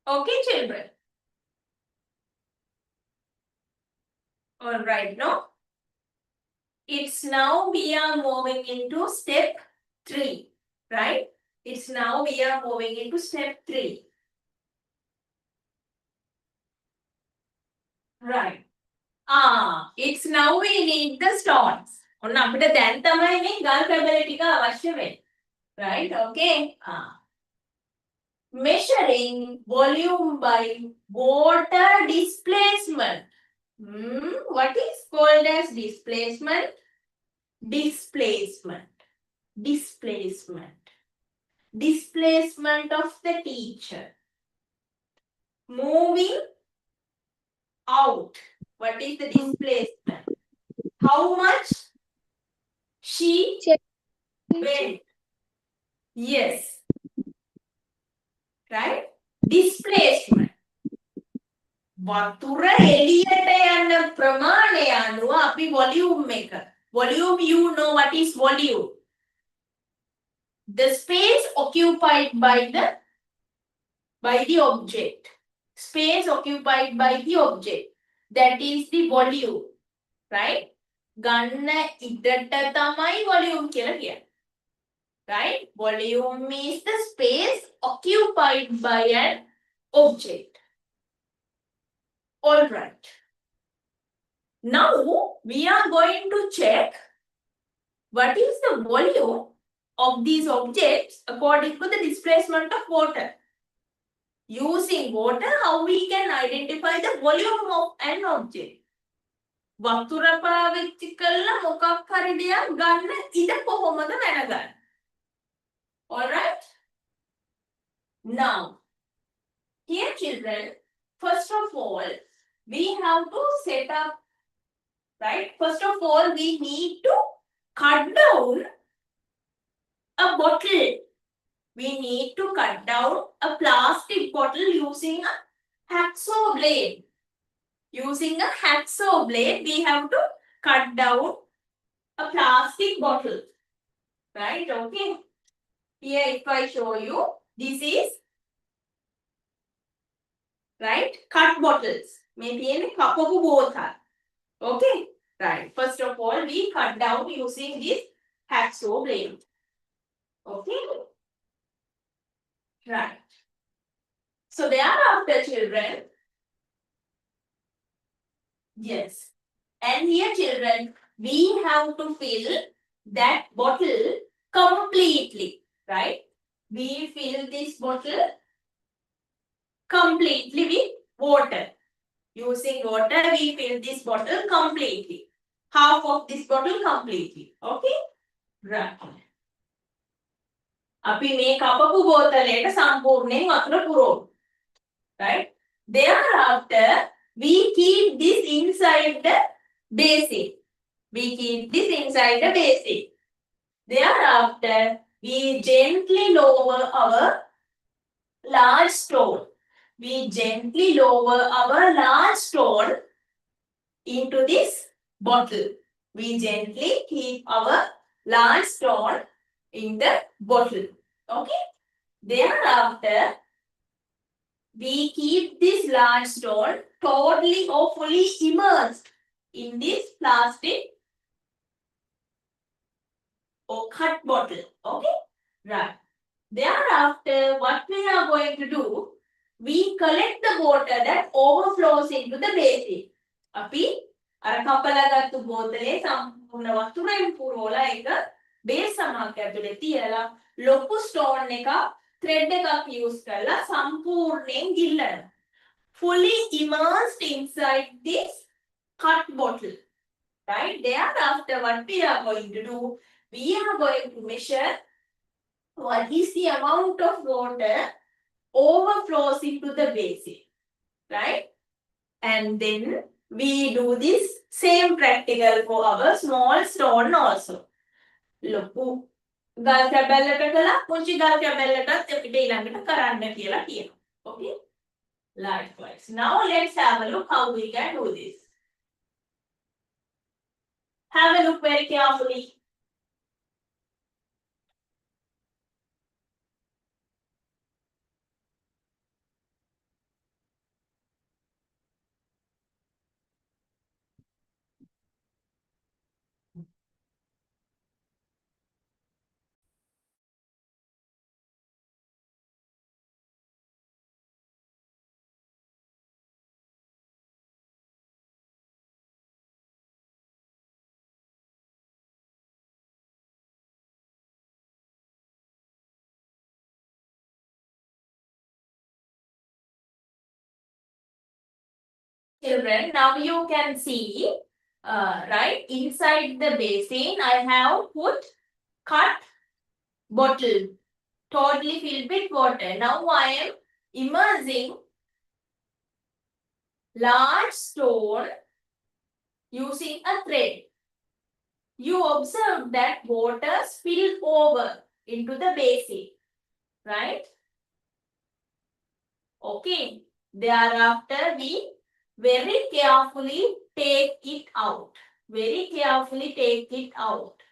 Okay, children. All right, no? It's now we are moving into step 3, right? It's now we are moving into step 3. Right. It's now we need the stones. ඔන්න අපිට දැන් තමයි මේ ගල් පැබලි ටික අවශ්‍ය වෙන්නේ. Right? Okay. Measuring volume by water displacement. What is called as displacement? Displacement. Displacement. Displacement of the teacher. Moving out. What is the displacement? How much she went? Yes. Right? Displacement. වතුර එළියට යන ප්‍රමාණය අනුව අපි volume එක. Volume, you know what is volume? The space occupied by the object. Space occupied by the object. That is the volume. Right? ගන්න ඉඩට තමයි volume කියලා කියන්නේ. Right? Volume is the space occupied by an object. All right. Now we are going to check what is the volume of these objects according to the displacement of water. Using water, how we can identify the volume of an object. වතුර පාවිච්චි කරලා මොකක් හරි දෙයක් ගන්න ඉඩ කොහොමද දැනගන්නේ? All right? Now, here children, first of all, we have to set up, right? First of all, we need to cut down a bottle. We need to cut down a plastic bottle using a hacksaw blade. Using a hacksaw blade, we have to cut down a plastic bottle. Right? Okay. Here, if I show you, this is right cut bottles. Maybe in කපපු බෝතල්. Okay. Right. First of all, we cut down using this hacksaw blade. Okay. Right. So thereafter, children. Yes. And here, children, we have to fill that bottle completely. Right? We fill this bottle completely with water. Using water, we fill this bottle completely. Half of this bottle completely. Okay? Right. අපි මේ කපපු බෝතලයට සම්පූර්ණයෙන් වතුර පුරවමු. Right? Thereafter, we keep this inside the basin. We keep this inside the basin. Thereafter, We gently lower our large stone. We gently lower our large stone into this bottle. We gently keep our large stone in the bottle. Okay. Thereafter, we keep this large stone totally or fully immersed in this plastic or cut bottle. Okay. Right. Thereafter, what we are going to do, we collect the water that overflows into the basin. අපි අර කපලාගත්තු බෝතලේ සම්පූර්ණ වතුරෙන් පුරවලා එක base සමක් ඇතුලේ තියලා ලොකු stone එකක් thread එකක් use කරලා සම්පූර්ණයෙන් ගිල්ලනවා. Fully immersed inside this cut bottle. Right? Thereafter, what we are going to do, we are going to measure what is the amount of water overflows into the basin, right? And then we do this same practical for our small stone also. ලොකු ගල් කැබැල්ලට කළා පුංචි ගල් කැබැල්ලටත් අපිට ඊළඟට කරන්න කියලා කියනවා. Okay? Likewise. Now let's have a look how we can do this. Have a look very carefully. Children, now you can see, right, inside the basin, I have put cut bottle, totally filled with water. Now I am immersing large stone using a thread. You observe that water spill over into the basin, right? Okay. Thereafter, we very carefully take it out. Very carefully take it out.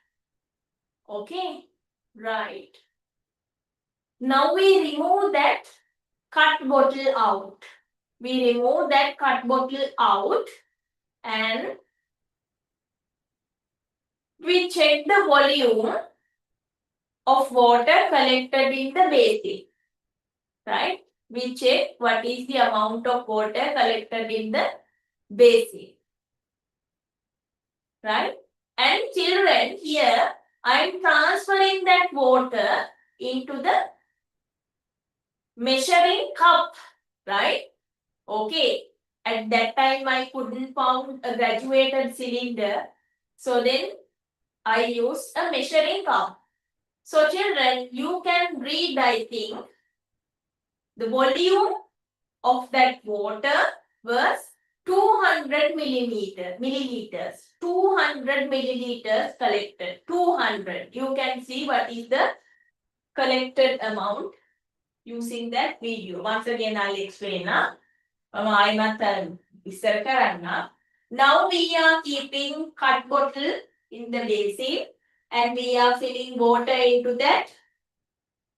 Okay. Right. Now we remove that cut bottle out. We remove that cut bottle out and we check the volume of water collected in the basin. Right? We check what is the amount of water collected in the basin. Right? And children, here I am transferring that water into the measuring cup. Right? Okay. At that time I couldn't find a graduated cylinder. So then I used a measuring cup. So children, you can read, I think, the volume of that water was 200 milliliters. 200 milliliters collected. 200. You can see what is the collected amount using that video. Once again, I'll explain. Now we are keeping cut bottle in the basin and we are filling water into that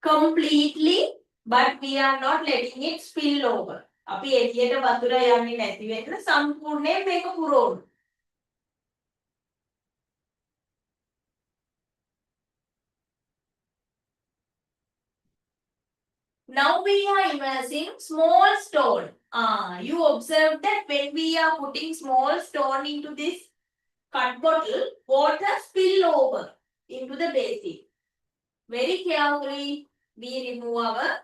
completely, but we are not letting it spill over. අපි එළියට වතුර යන්නේ නැති වෙන්න සම්පූර්ණයෙන් මේක පුරවන්න. Now we are immersing small stone. You observe that when we are putting small stone into this cut bottle, water spill over into the basin. Very carefully we remove our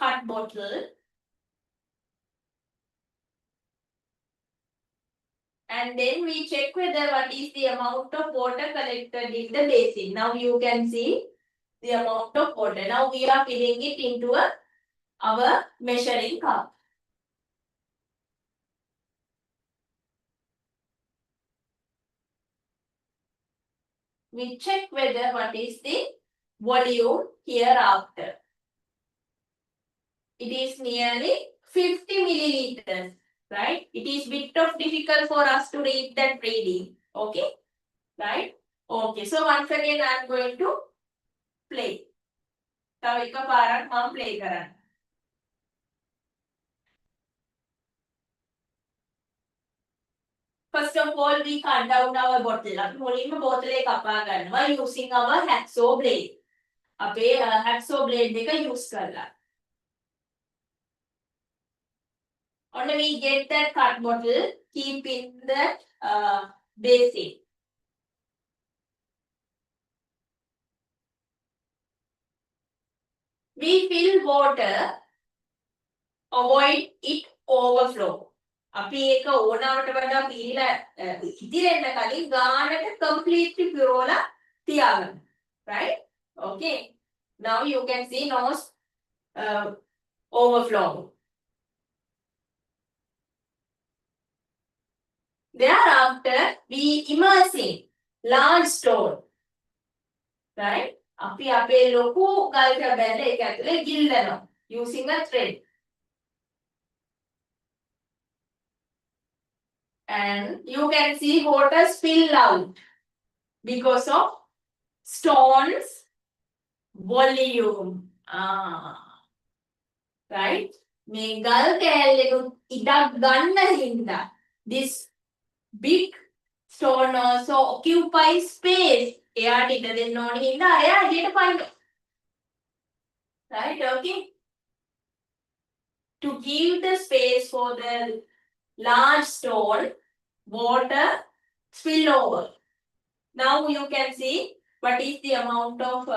cut bottle and then we check whether what is the amount of water collected in the basin. Now you can see the amount of water. Now we are filling it into our measuring cup. we check whether what is the volume hereafter. It is nearly 50 milliliters, right? It is bit of difficult for us to read that reading. Okay, right? Okay, so once again I am going to play. තව එකපාරක් මම play කරන්න. First of all, we cut down our bottle. අපි මුලින්ම බෝතලේ කපා ගන්නවා using our hacksaw blade. අපේ hacksaw blade එක use කරලා. Only we get that cut bottle, keep in the basin. We fill water, avoid it overflow. අපි ඒක ඕනවට වඩා පීරිලා ඉතිරෙන්න කලින් ගානට completely පිරෝලා තියාගන්න. Right? Okay. Now you can see no overflow. Thereafter, we immersing large stone. Right? අපි අපේ ලොකු ගල් කැබැල්ල ඒක ඇතුලේ ගිල්ලනවා using a thread. And you can see water spill out because of stone's volume. Right? මේ ගල් කෑල්ලෙකුත් ඉඩක් ගන්න හින්දා this big stone also occupies space. එයාට ඉඩ දෙන්න ඕන හින්දා එයා එළියට පනිනවා. Right? Okay. To give the space for the large stone, water spill over. Now you can see what is the amount of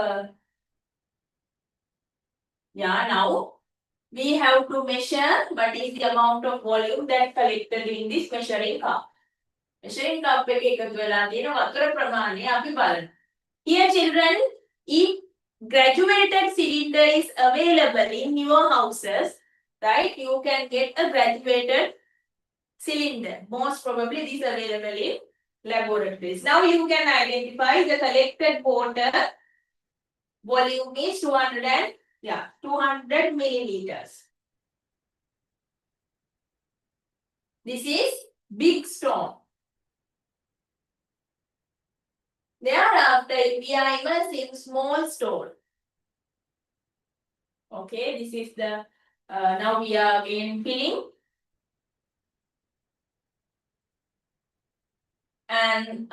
now we have to measure what is the amount of volume that collected in this measuring cup. Measuring cup එක එකතු වෙලා තියෙන වතුර ප්‍රමාණය අපි බලමු. Here children, if graduated cylinder is available in your houses, right, you can get a graduated cylinder. Most probably this is available in laboratories. Now you can identify the collected water volume is 200 milliliters. This is big stone. Thereafter, we are immersing small stone. Okay, this is the now we are again filling. And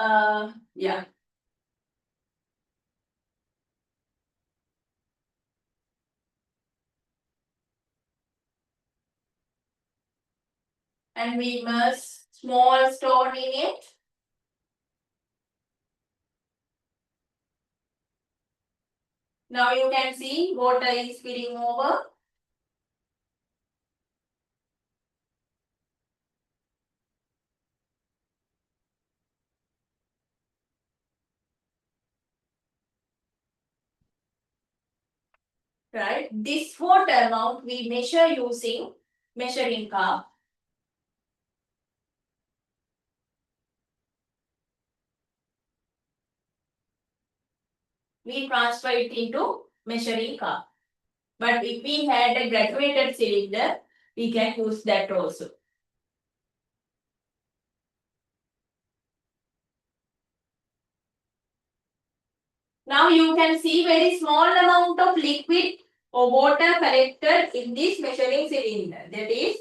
and we immerse small stone in it. Now you can see water is spilling over. Right? This water amount we measure using measuring cup. We transfer it into measuring cup. But if we had a graduated cylinder, we can use that also. Now you can see very small amount of liquid or water collected in this measuring cylinder. That is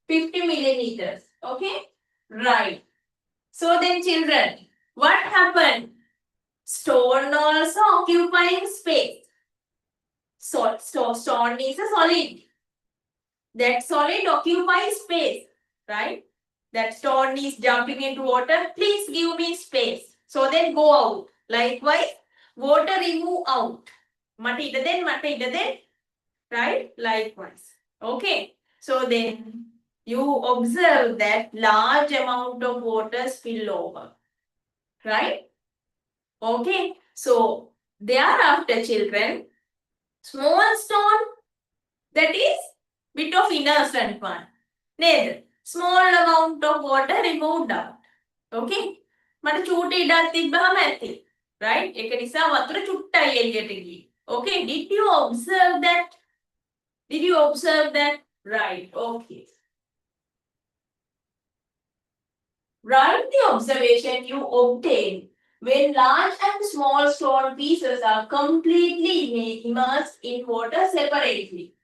50 milliliters. Okay? Right. So then children, what happened? Stone also occupying space. So stone is a solid. That solid occupies space. Right? That stone is jumping into water. Please give me space. So then go out. Likewise, water remove out. Mata ida den. Right? Likewise. Okay. So then you observe that large amount of water spill over. Right? Okay. So thereafter children, small stone, that is bit of innocent one. Then small amount of water removed out. Okay. මට චූටි ඉඩක් තිබ්බහම ඇති. right? ඒක නිසා වතුර චුට්ටයි එළියට ගියේ. Okay, did you observe that? Did you observe that? Right, okay. Write the observation you obtained when large and small stone pieces are completely immersed in water separately.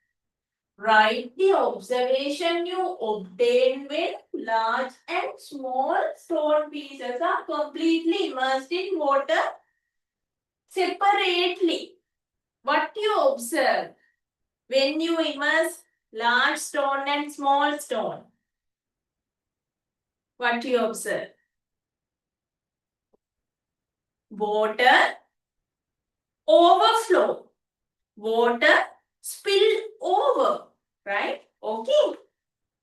Write the observation you obtained when large and small stone pieces are completely immersed in water separately. What you observe when you immerse large stone and small stone? What you observe? Water overflow. Water spill over. Right? Okay.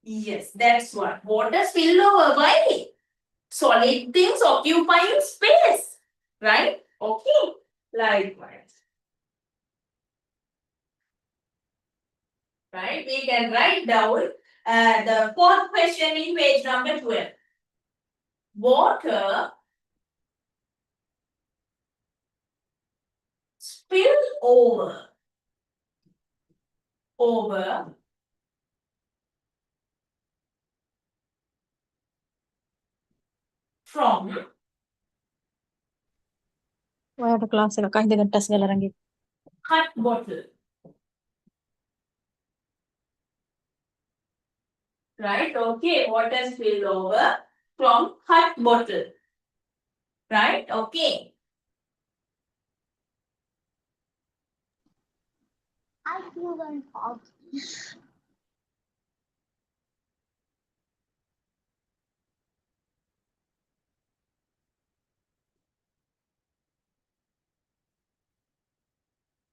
Yes, that's what. Water spill over. Why? Solid things occupying space. Right? Okay. Likewise. Right? We can write down the fourth question in page number 12. Water spill over from ඔයාට class එකක් අහිඳ ගන්න ටස් ගාලා අරන් ගිහින්. hot bottle. Right? Okay. Water spill over from hot bottle. Right? Okay. I feel uncomfortable.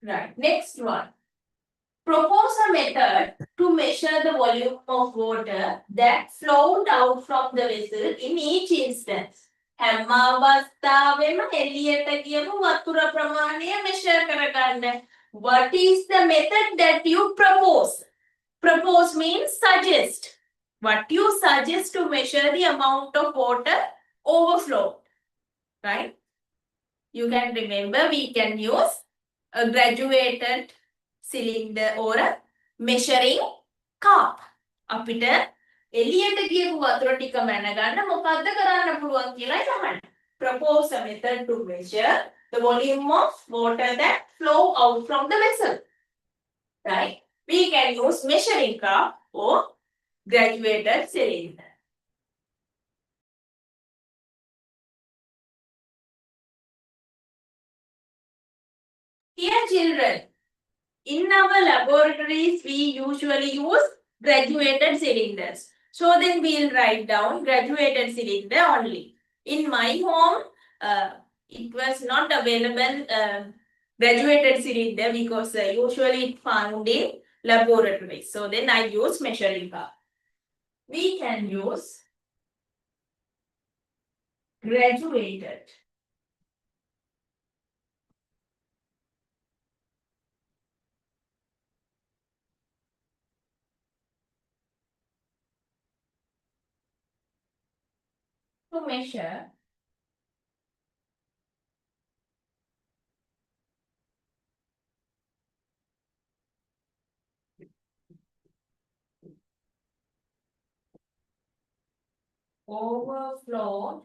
Right. Next one. Propose a method to measure the volume of water that flowed out from the vessel in each instance. හැම අවස්ථාවෙම එළියට ගියපු වතුර ප්‍රමාණය measure කරගන්න. What is the method that you propose? Propose means suggest. What you suggest to measure the amount of water overflow. Right? You can remember we can use a graduated cylinder or a measuring cup. අපිට එළියට ගියපු වතුර ටික මැනගන්න මොකද්ද කරන්න පුළුවන් කියලා අහන්න. Propose a method to measure the volume of water that flow out from the vessel. Right? We can use measuring cup or graduated cylinder. Here children, in our laboratories, we usually use graduated cylinders. So then we'll write down graduated cylinder only. In my home, it was not available graduated cylinder because usually it found in laboratories. So then I use measuring cup. We can use graduated. To measure overflow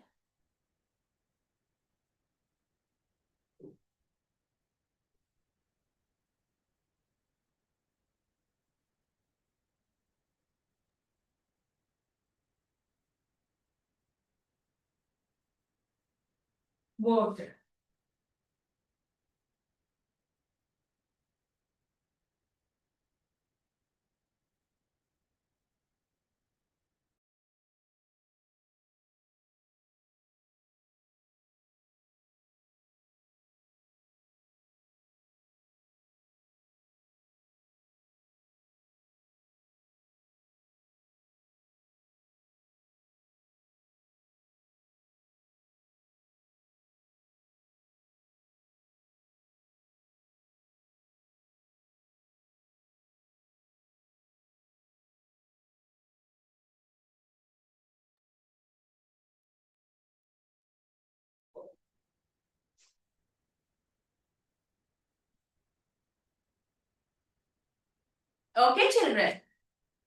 water. Okay, children.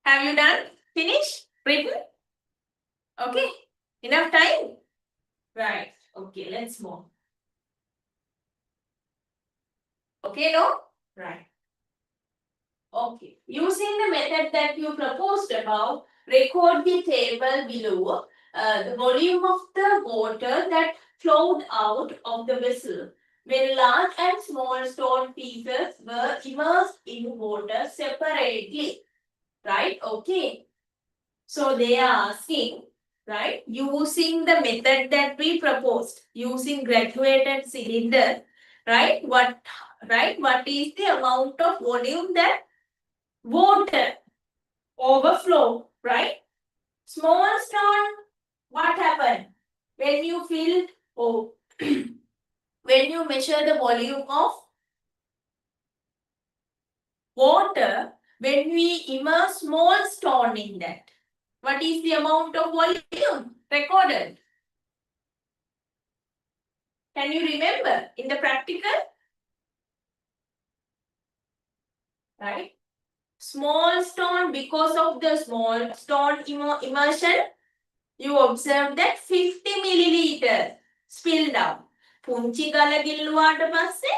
Have you done? Finished? Written? Okay. Enough time? Right. Okay, let's move. Okay, no? Right. Okay. Using the method that you proposed above, record the table below the volume of the water that flowed out of the vessel when large and small stone pieces were immersed in water separately. Right? Okay. So they are asking, right, using the method that we proposed, using graduated cylinder, right? What is the amount of volume that water overflow, right? Small stone, what happened? When you fill, oh, when you measure the volume of water, when we immerse small stone in that, what is the amount of volume recorded? Can you remember in the practical? Right? Small stone, because of the small stone immersion, you observe that 50 milliliters spilled out. පුංචි ගල ගිල්ලුවාට පස්සේ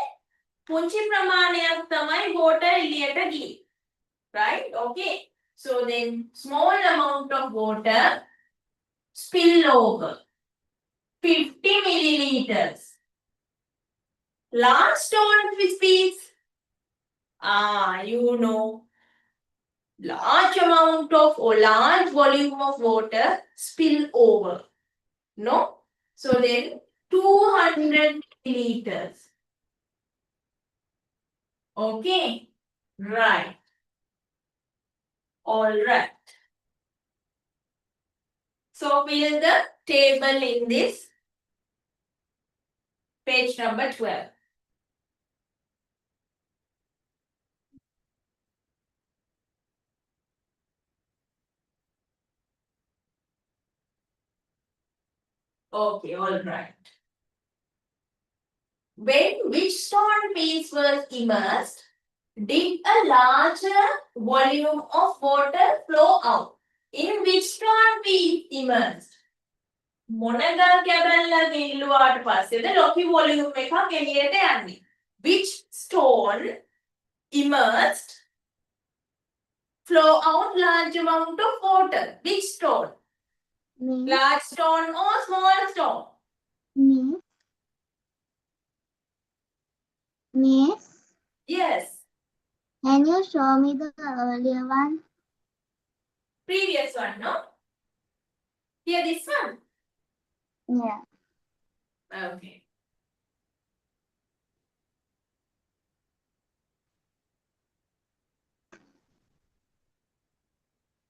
පුංචි ප්‍රමාණයක් තමයි water එළියට ගියේ. Right? Okay. So then small amount of water spill over. 50 milliliters. Large stone speeds. You know, large amount of or large volume of water spill over. No? So then 200 milliliters. Okay. Right. All right. So fill the table in this page number 12. Okay, all right. When which stone piece was immersed, did a larger volume of water flow out? In which stone piece immersed? මොනගල් කැබැල්ලක ඉල්ලුවාට පස්සේද Lockie volume එකක් එළියට යන්නේ. Which stone immersed flow out large amount of water? Which stone? Large stone or small stone? Miss, Yes. can you show me the earlier one? Previous one, no? Here, this one. Yeah. Okay.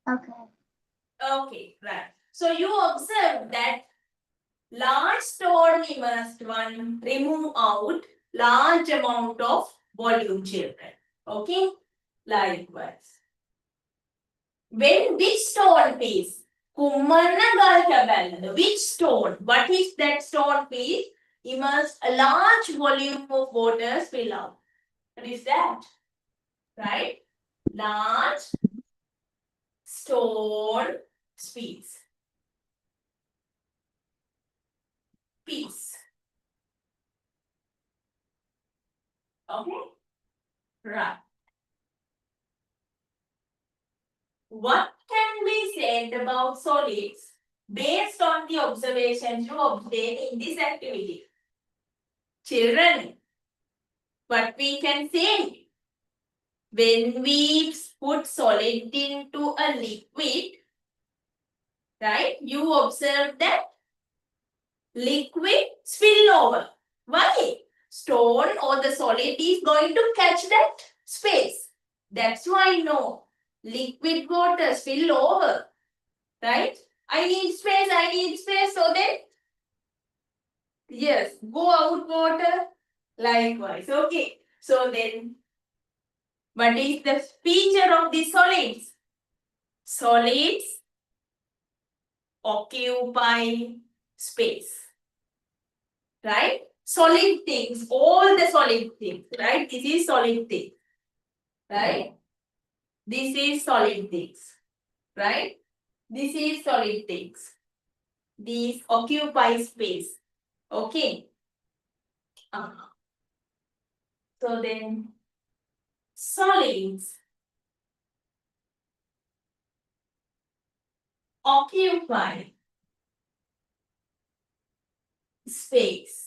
Okay. Okay, right. So you observe that large stone immersed one remove out large amount of volume, children. Okay? Likewise. When which stone piece? කුමන ගල් which stone? What is that stone piece? Immersed a large volume of water spill out. What is that? Right? Large stone piece. Okay? Right. What can be said about solids based on the observations you obtained in this activity? Children, what we can say? When we put solid into a liquid, right, you observe that liquid spill over. Why? Stone or the solid is going to catch that space. That's why no. Liquid water spill over, right? I need space, so then, yes, go out water, likewise, okay. So then, what is the feature of the solids? Solids occupy space, right? Solid things, all the solid things, right? This is solid thing, right? This is solid things, right? This is solid things. These occupy space. Okay. So then solids occupy space.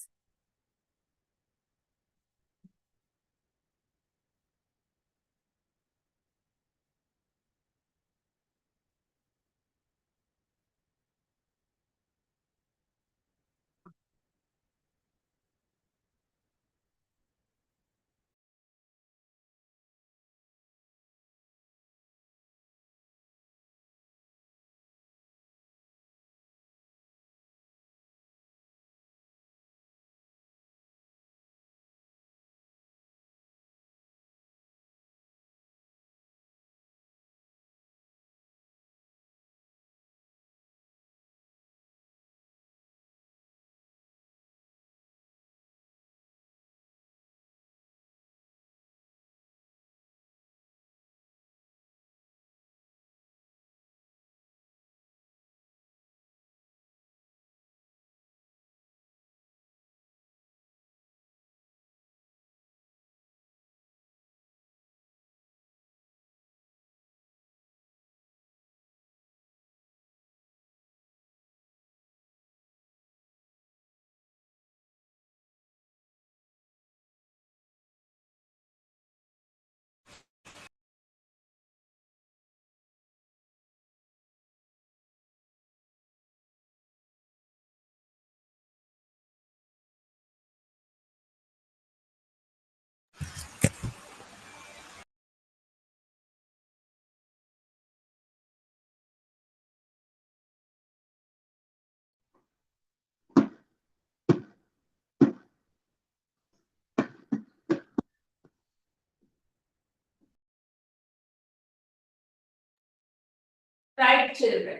Right, children?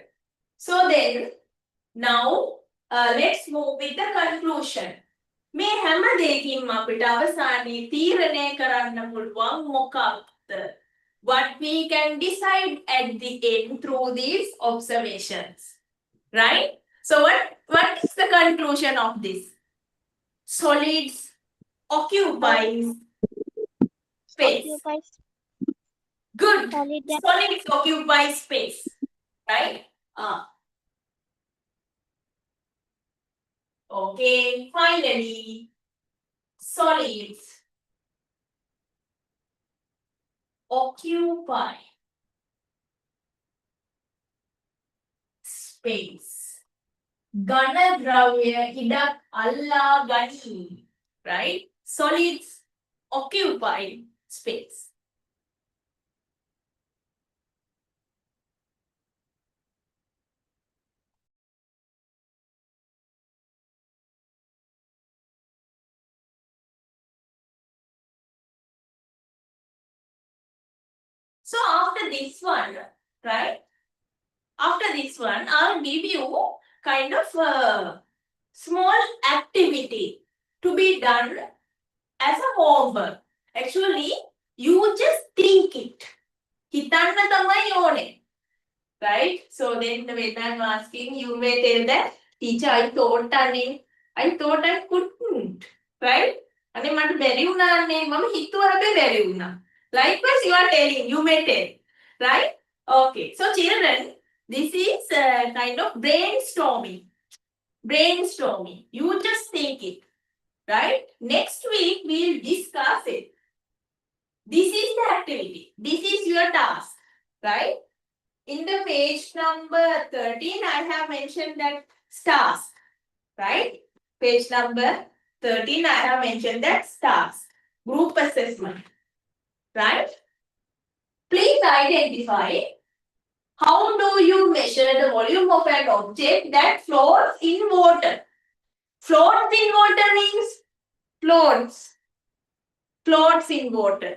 So then, now let's move with the conclusion. මේ හැම දෙයකින්ම අපිට අවසානයේ තීරණය කරන්න පුළුවන් මොකක්ද? What we can decide at the end through these observations. Right? So what is the conclusion of this? Solids occupies space. Occupies Good. solid that Solids occupy space. Right? Okay. Finally, solids occupy space. ඝන ද්‍රව්‍ය ඉඩක් අල්ලා ගනී. Right? Solids occupy space. So after this one, right? After this one, I'll give you kind of a small activity to be done as a homework. Actually, you just think it. හිතන්න තමයි ඕනේ. Right? So then when I'm asking, you may tell that, teacher, I thought I couldn't. Right? අනේ මට බැරි වුණානේ මම හිතුවා හැබැයි බැරි වුණා. Likewise, you are telling, you may tell. Right? Okay. So children, this is kind of brainstorming. Brainstorming. You just think it. Right? Next week, we'll discuss it. This is the activity. This is your task. Right? In the page number 13, I have mentioned that task. Right? Page number 13, I have mentioned that task. Group assessment. Right? Please identify how do you measure the volume of an object that floats in water. Floats in water means floats. Floats in water.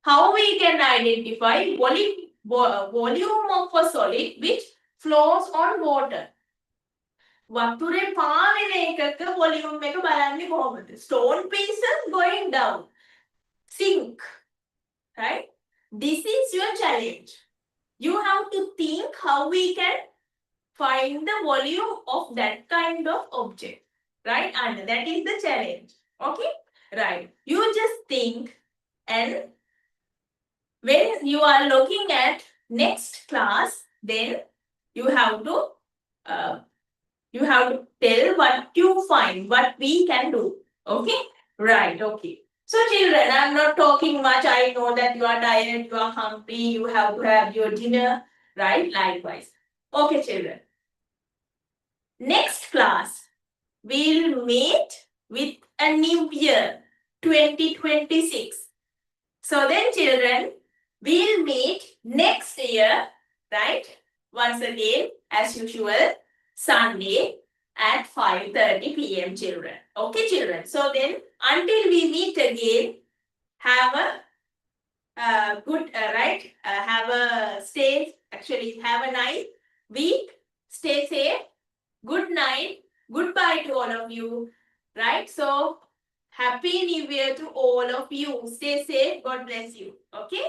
How we can identify volume of a solid which flows on water? වතුරේ පාවෙන එකක volume එක බලන්නේ කොහොමද? Stone pieces going down. Sink. Right? this is your challenge. You have to think how we can find the volume of that kind of object, right? And that is the challenge. Okay, right. You just think, and when you are looking at next class, then you have to tell what you find, what we can do. Okay, right. Okay. So children, I'm not talking much. I know that you are tired, you are hungry, you have to have your dinner, right? Likewise. Okay, children. Next class, we'll meet with a new year, 2026. So then, children, we'll meet next year, right? Once again, as usual, Sunday at 5:30 p.m. children. Okay, children. So then, until we meet again, have a good, right? Have a have a nice week. Stay safe. Good night. Goodbye to all of you. Right? So, Happy New Year to all of you. Stay safe. God bless you. Okay?